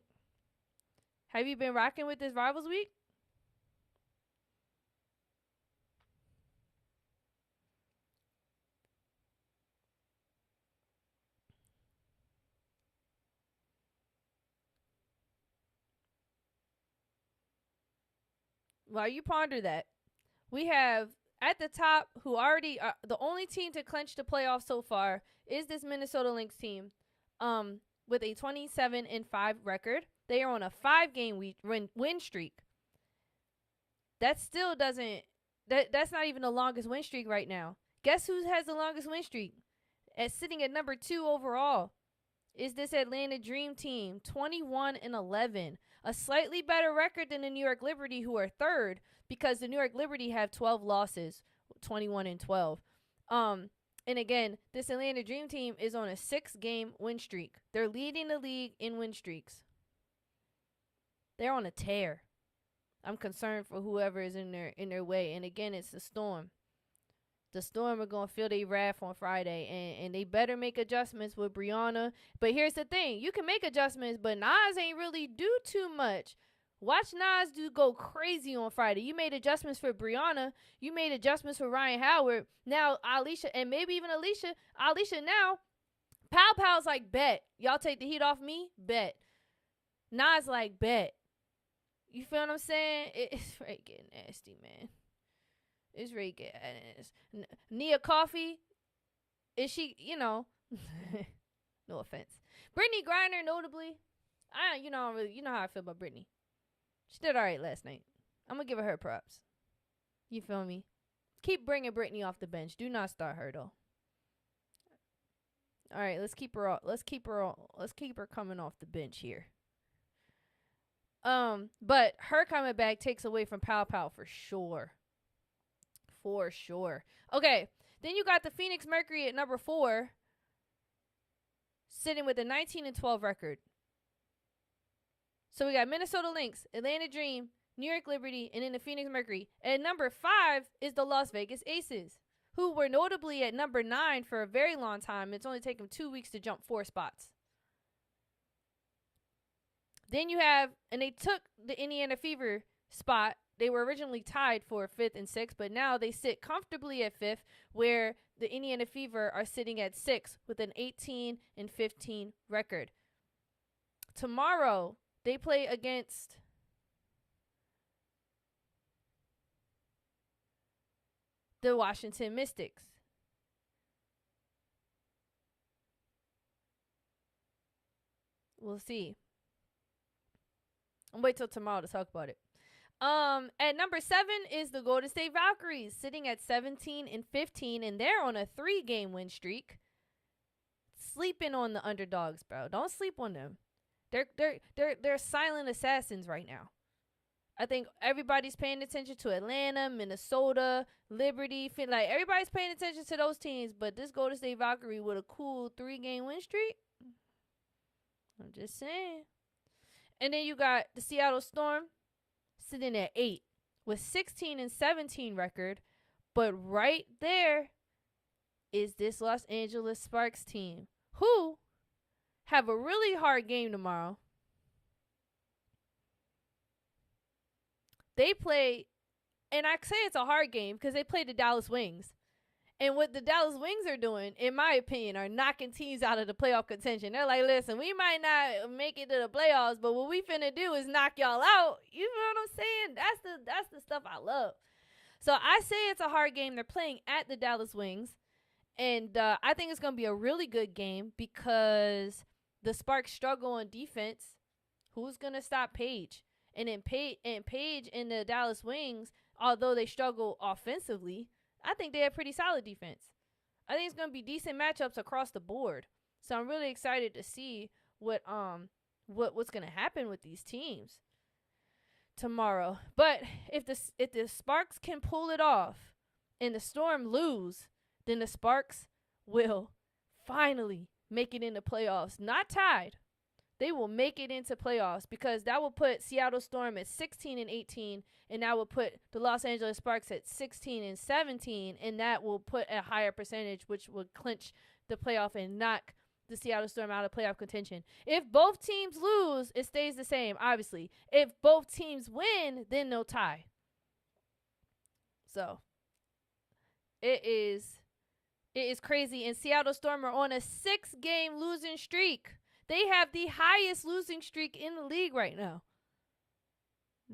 Have you been rocking with this Rivals Week? While you ponder that, we have at the top who already the only team to clinch the playoffs so far is this Minnesota Lynx team with a 27-5 record. They are on a 5-game win streak. That still doesn't that's not even the longest win streak right now. Guess who has the longest win streak? Sitting at number 2 overall is this Atlanta Dream Team, 21-11. A slightly better record than the New York Liberty, who are 3rd, because the New York Liberty have 12 losses, 21-12. And again, this Atlanta Dream Team is on a 6-game win streak. They're leading the league in win streaks. They're on a tear. I'm concerned for whoever is in their way. And again, it's the Storm. The Storm are going to feel their wrath on Friday, and they better make adjustments with Brianna. But here's the thing. You can make adjustments, but Nas ain't really do too much. Watch Nas go crazy on Friday. You made adjustments for Brianna. You made adjustments for Ryan Howard. Now, Alicia, and maybe even Alicia. Alicia now, Pow Pow's like, bet. Y'all take the heat off me? Bet. Nas like, bet. You feel what I'm saying? It's right getting nasty, man. It's really good. Nia Coffee, is she, no offense. Brittany Griner, notably, you know how I feel about Brittany. She did all right last night. I'm going to give her props. You feel me? Keep bringing Brittany off the bench. Do not start her, though. All right, let's keep her coming off the bench here. But her coming back takes away from Pow Pow for sure. For sure. Okay, then you got the Phoenix Mercury at number 4, sitting with a 19-12 record. So we got Minnesota Lynx, Atlanta Dream, New York Liberty, and then the Phoenix Mercury. At number 5 is the Las Vegas Aces, who were notably at number 9 for a very long time. It's only taken 2 weeks to jump 4 spots. Then you have, and they took the Indiana Fever spot. They were originally tied for 5th and 6th, but now they sit comfortably at 5th, where the Indiana Fever are sitting at 6th with an 18-15 record. Tomorrow, they play against the Washington Mystics. We'll see. I'll wait till tomorrow to talk about it. At number 7 is the Golden State Valkyries, sitting at 17-15, and they're on a 3-game win streak. Sleeping on the underdogs, bro. Don't sleep on them. They're silent assassins right now. I think everybody's paying attention to Atlanta, Minnesota, Liberty. Like, everybody's paying attention to those teams, but this Golden State Valkyrie with a cool 3-game win streak, I'm just saying. And then you got the Seattle Storm sitting at 8 with 16-17 record, but right there is this Los Angeles Sparks team, who have a really hard game tomorrow. They play, and I say it's a hard game because they play the Dallas Wings. And what the Dallas Wings are doing, in my opinion, are knocking teams out of the playoff contention. They're like, listen, we might not make it to the playoffs, but what we finna do is knock y'all out. You know what I'm saying? That's the stuff I love. So I say it's a hard game. They're playing at the Dallas Wings. And I think it's going to be a really good game because the Sparks struggle on defense. Who's going to stop Paige? And then Paige and the Dallas Wings, although they struggle offensively, I think they have pretty solid defense. I think it's going to be decent matchups across the board. So I'm really excited to see what's going to happen with these teams tomorrow. But if the Sparks can pull it off and the Storm lose, then the Sparks will finally make it into playoffs. Not tied. They will make it into playoffs because that will put Seattle Storm at 16-18, and that will put the Los Angeles Sparks at 16-17, and that will put a higher percentage, which would clinch the playoff and knock the Seattle Storm out of playoff contention. If both teams lose, it stays the same, obviously. If both teams win, then they'll tie. So it is crazy, and Seattle Storm are on a 6-game losing streak. They have the highest losing streak in the league right now.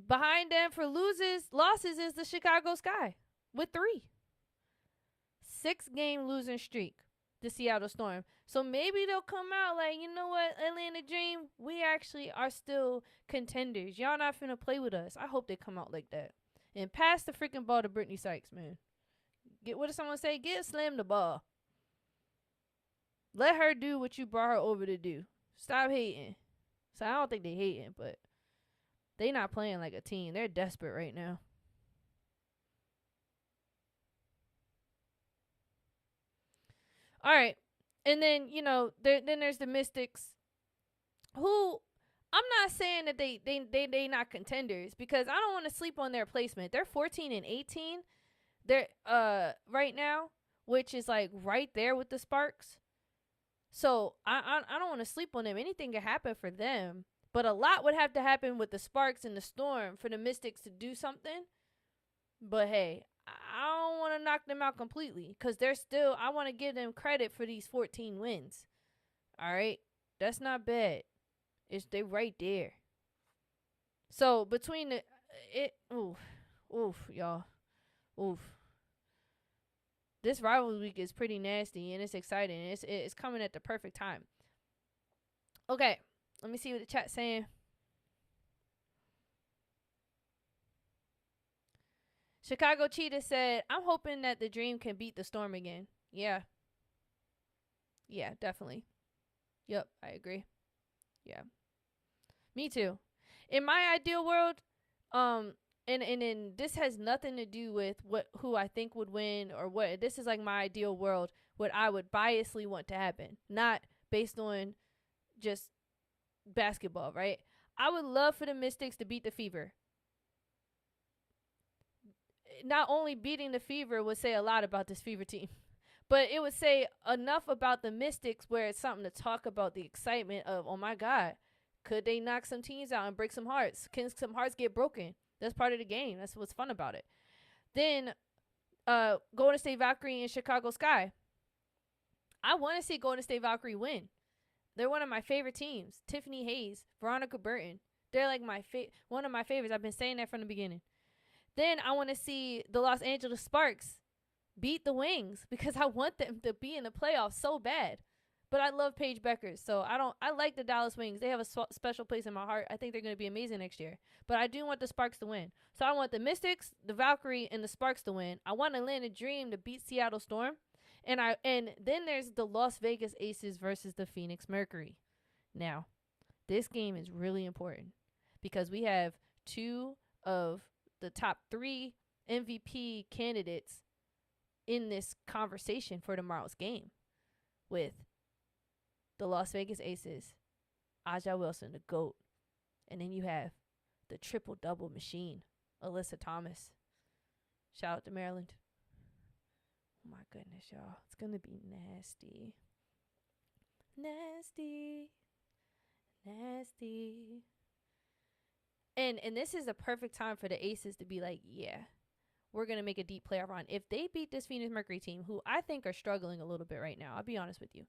Behind them for losses is the Chicago Sky with 3. 6-game losing streak, the Seattle Storm. So maybe they'll come out like, you know what, Atlanta Dream, we actually are still contenders. Y'all not finna play with us. I hope they come out like that. And pass the freaking ball to Brittany Sykes, man. What does someone say? Slam the ball. Let her do what you brought her over to do. Stop hating. So I don't think they hating, but they not playing like a team. They're desperate right now. All right. And then, then there's the Mystics, who I'm not saying that they not contenders, because I don't want to sleep on their placement. They're 14-18. They're right now, which is like right there with the Sparks. So I don't want to sleep on them. Anything can happen for them, but a lot would have to happen with the Sparks and the Storm for the Mystics to do something. But hey, I don't want to knock them out completely, because I want to give them credit for these 14 wins. All right, that's not bad. They right there. So between y'all, this rivalry week is pretty nasty, and it's exciting. It's coming at the perfect time. Okay, let me see what the chat's saying. Chicago Cheetah said, I'm hoping that the Dream can beat the Storm again. Yeah. Yeah, definitely. Yep, I agree. Yeah. Me too. In my ideal world, and this has nothing to do with who I think would win or what. This is like my ideal world, what I would biasly want to happen, not based on just basketball, right? I would love for the Mystics to beat the Fever. Not only beating the Fever would say a lot about this Fever team, but it would say enough about the Mystics where it's something to talk about, the excitement of, oh my God, could they knock some teams out and break some hearts? Can some hearts get broken? That's part of the game. That's what's fun about it. Then Golden State Valkyrie and Chicago Sky. I want to see Golden State Valkyrie win. They're one of my favorite teams. Tiffany Hayes, Veronica Burton. They're like one of my favorites. I've been saying that from the beginning. Then I want to see the Los Angeles Sparks beat the Wings, because I want them to be in the playoffs so bad. But I love Paige Beckers, so I like the Dallas Wings. They have a special place in my heart. I think they're going to be amazing next year. But I do want the Sparks to win. So I want the Mystics, the Valkyrie, and the Sparks to win. I want Atlanta Dream to beat Seattle Storm. And then there's the Las Vegas Aces versus the Phoenix Mercury. Now, this game is really important because we have two of the top 3 MVP candidates in this conversation for tomorrow's game with the Las Vegas Aces, Aja Wilson, the GOAT. And then you have the triple-double machine, Alyssa Thomas. Shout out to Maryland. Oh, my goodness, y'all. It's going to be nasty. Nasty. Nasty. And this is a perfect time for the Aces to be like, yeah, we're going to make a deep playoff run. If they beat this Phoenix Mercury team, who I think are struggling a little bit right now, I'll be honest with you.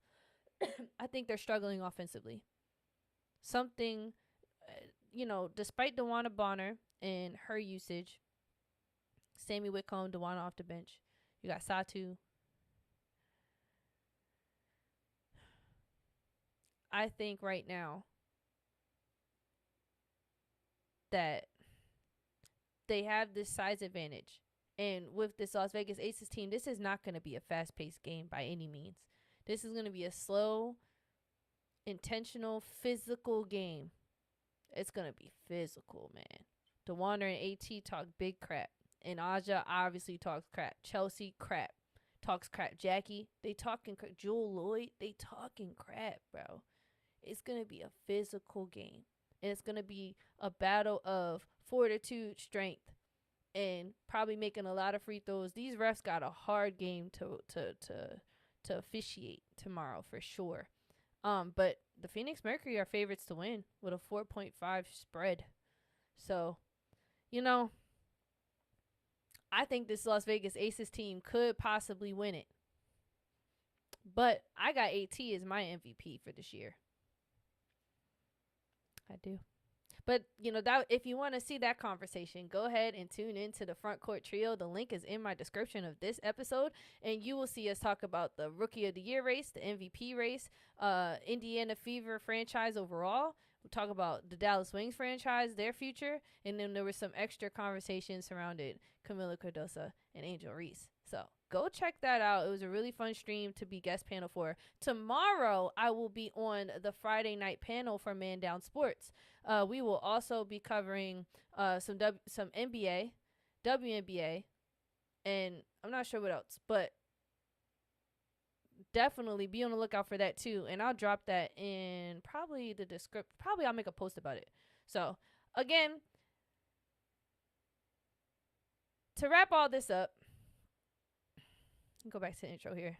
I think they're struggling offensively. Something, despite DeWanna Bonner and her usage, Sammy Whitcomb, DeWanna off the bench, you got Satu. I think right now that they have this size advantage. And with this Las Vegas Aces team, this is not going to be a fast-paced game by any means. This is going to be a slow, intentional, physical game. It's going to be physical, man. DeWanna and AT talk big crap. And Aja obviously talks crap. Chelsea, crap. Talks crap. Jackie, they talking crap. Jewel Lloyd, they talking crap, bro. It's going to be a physical game. And it's going to be a battle of fortitude, strength, and probably making a lot of free throws. These refs got a hard game to officiate tomorrow for sure. But the Phoenix Mercury are favorites to win with a 4.5 spread. So, I think this Las Vegas Aces team could possibly win it. But I got AT as my MVP for this year. I do. But, that if you want to see that conversation, go ahead and tune into the Front Court Trio. The link is in my description of this episode, and you will see us talk about the Rookie of the Year race, the MVP race, Indiana Fever franchise overall. We'll talk about the Dallas Wings franchise, their future, and then there was some extra conversation surrounded Camila Cardoso and Angel Reese. So go check that out. It was a really fun stream to be guest panel for. Tomorrow, I will be on the Friday night panel for Man Down Sports. We will also be covering some NBA, WNBA, and I'm not sure what else, but definitely be on the lookout for that too. And I'll drop that in probably the description. Probably I'll make a post about it. So again, to wrap all this up, go back to the intro here.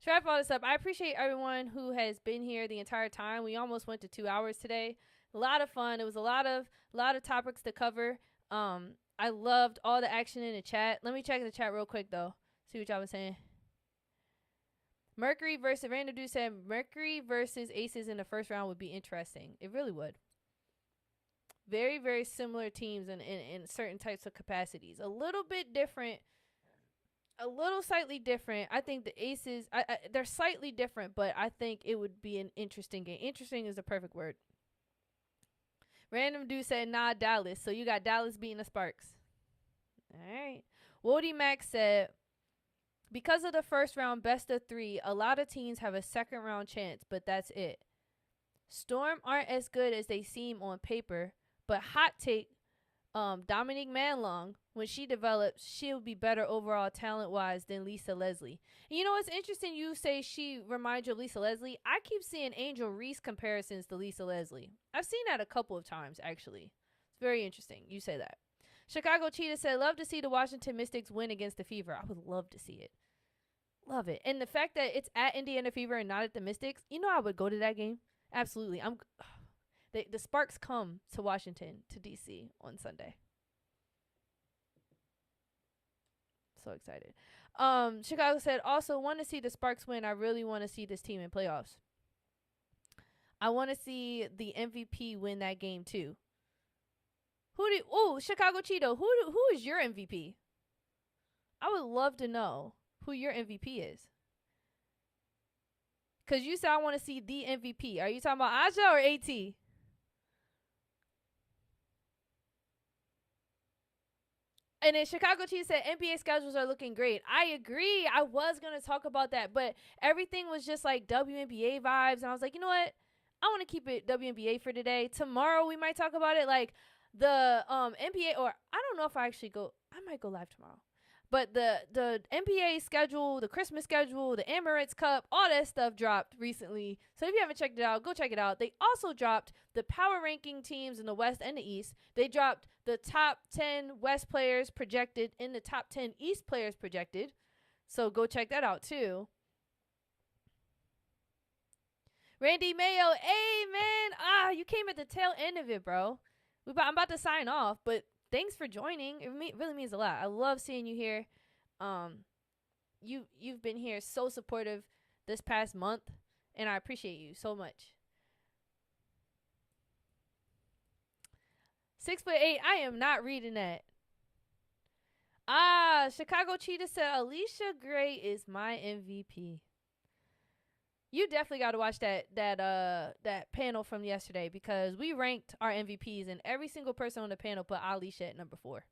To wrap all this up, I appreciate everyone who has been here the entire time. We almost went to 2 hours today. A lot of fun. It was a lot of topics to cover. I loved all the action in the chat. Let me check the chat real quick though. See what y'all was saying. Random Dude said Mercury versus Aces in the first round would be interesting. It really would. Very, very similar teams in certain types of capacities. A little bit different. A little slightly different. I think the Aces, they're slightly different, but I think it would be an interesting game. Interesting is the perfect word. Random Dude said, nah, Dallas. So you got Dallas beating the Sparks. All right. Wody Max said, because of the first round best of 3, a lot of teams have a second round chance, but that's it. Storm aren't as good as they seem on paper, but hot take, Dominique Manlong, when she develops, she'll be better overall talent-wise than Lisa Leslie. And it's interesting you say she reminds you of Lisa Leslie. I keep seeing Angel Reese comparisons to Lisa Leslie. I've seen that a couple of times, actually. It's very interesting. You say that. Chicago Cheetah said, love to see the Washington Mystics win against the Fever. I would love to see it. Love it. And the fact that it's at Indiana Fever and not at the Mystics, I would go to that game. Absolutely. The Sparks come to Washington, to D.C. on Sunday. So excited. Chicago said, also want to see the Sparks win. I really want to see this team in playoffs. I want to see the MVP win that game too. Chicago Cheeto, who is your MVP? I would love to know who your MVP is. Cause you said I want to see the MVP. Are you talking about Aja or AT? And then Chicago Chiefs said NBA schedules are looking great. I agree. I was gonna talk about that, but everything was just like WNBA vibes, and I was like, you know what? I want to keep it WNBA for today. Tomorrow we might talk about it, like the NBA, or I don't know if I actually go. I might go live tomorrow. But the NBA schedule, the Christmas schedule, the Emirates Cup, all that stuff dropped recently. So if you haven't checked it out, go check it out. They also dropped the power ranking teams in the West and the East. They dropped the top 10 West players projected and the top 10 East players projected. So go check that out too. Randy Mayo, hey man, you came at the tail end of it, bro. I'm about to sign off, but thanks for joining. It really means a lot. I love seeing you here. You've been here so supportive this past month, and I appreciate you so much. 6'8". I am not reading that. Chicago Cheetah said Alicia Gray is my MVP. You definitely got to watch that panel from yesterday, because we ranked our MVPs and every single person on the panel put Alicia at number 4.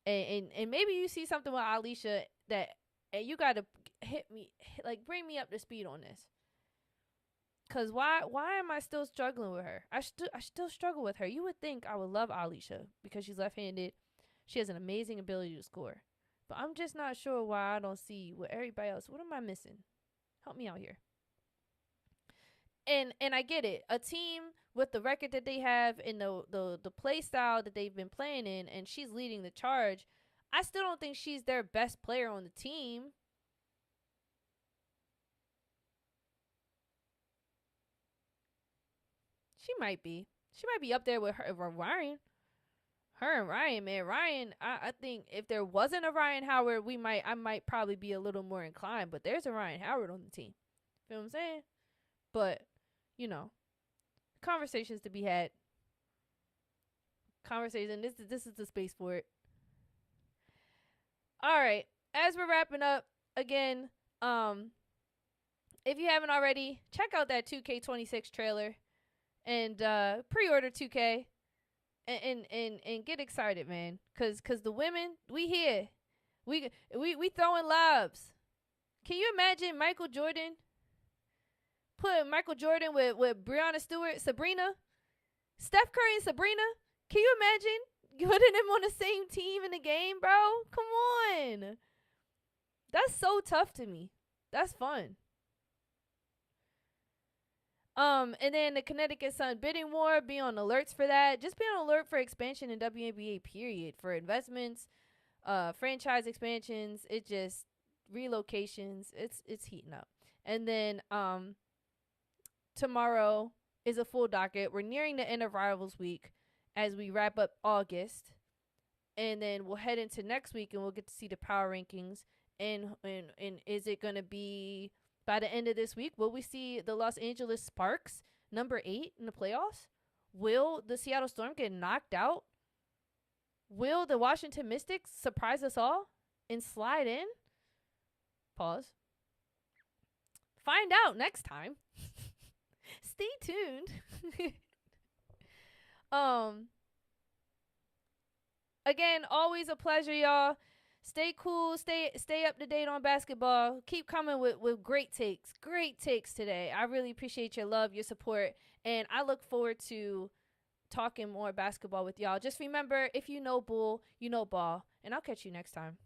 And maybe you see something with Alicia that and you got to bring me up to speed on this. Cause why am I still struggling with her? I still struggle with her. You would think I would love Alicia because she's left-handed. She has an amazing ability to score, but I'm just not sure why I don't see what everybody else. What am I missing? Help me out here. And I get it. A team with the record that they have and the play style that they've been playing in, and she's leading the charge. I still don't think she's their best player on the team. She might be. She might be up there with her Ryan. Her and Ryan, man. Ryan, I think if there wasn't a Ryan Howard, I might probably be a little more inclined. But there's a Ryan Howard on the team. Feel what I'm saying? But, conversations to be had. Conversation. This is the space for it. All right. As we're wrapping up, again, if you haven't already, check out that 2K26 trailer and pre-order 2K. And get excited, man, cause the women, we here, we throwing lobs. Can you imagine Michael Jordan with Breonna Stewart, Sabrina, Steph Curry and Sabrina? Can you imagine putting them on the same team in the game, bro? Come on, that's so tough to me. That's fun. And then the Connecticut Sun bidding war, be on alerts for that. Just be on alert for expansion in WNBA, period. For investments, franchise expansions, it just relocations, it's heating up. And then tomorrow is a full docket. We're nearing the end of Rivals Week as we wrap up August. And then we'll head into next week and we'll get to see the power rankings. And is it gonna be by the end of this week, will we see the Los Angeles Sparks, number 8 in the playoffs? Will the Seattle Storm get knocked out? Will the Washington Mystics surprise us all and slide in? Pause. Find out next time. Stay tuned. Again, always a pleasure, y'all. Stay cool. Stay up to date on basketball. Keep coming with great takes. Great takes today. I really appreciate your love, your support, and I look forward to talking more basketball with y'all. Just remember, if you know bull, you know ball, and I'll catch you next time.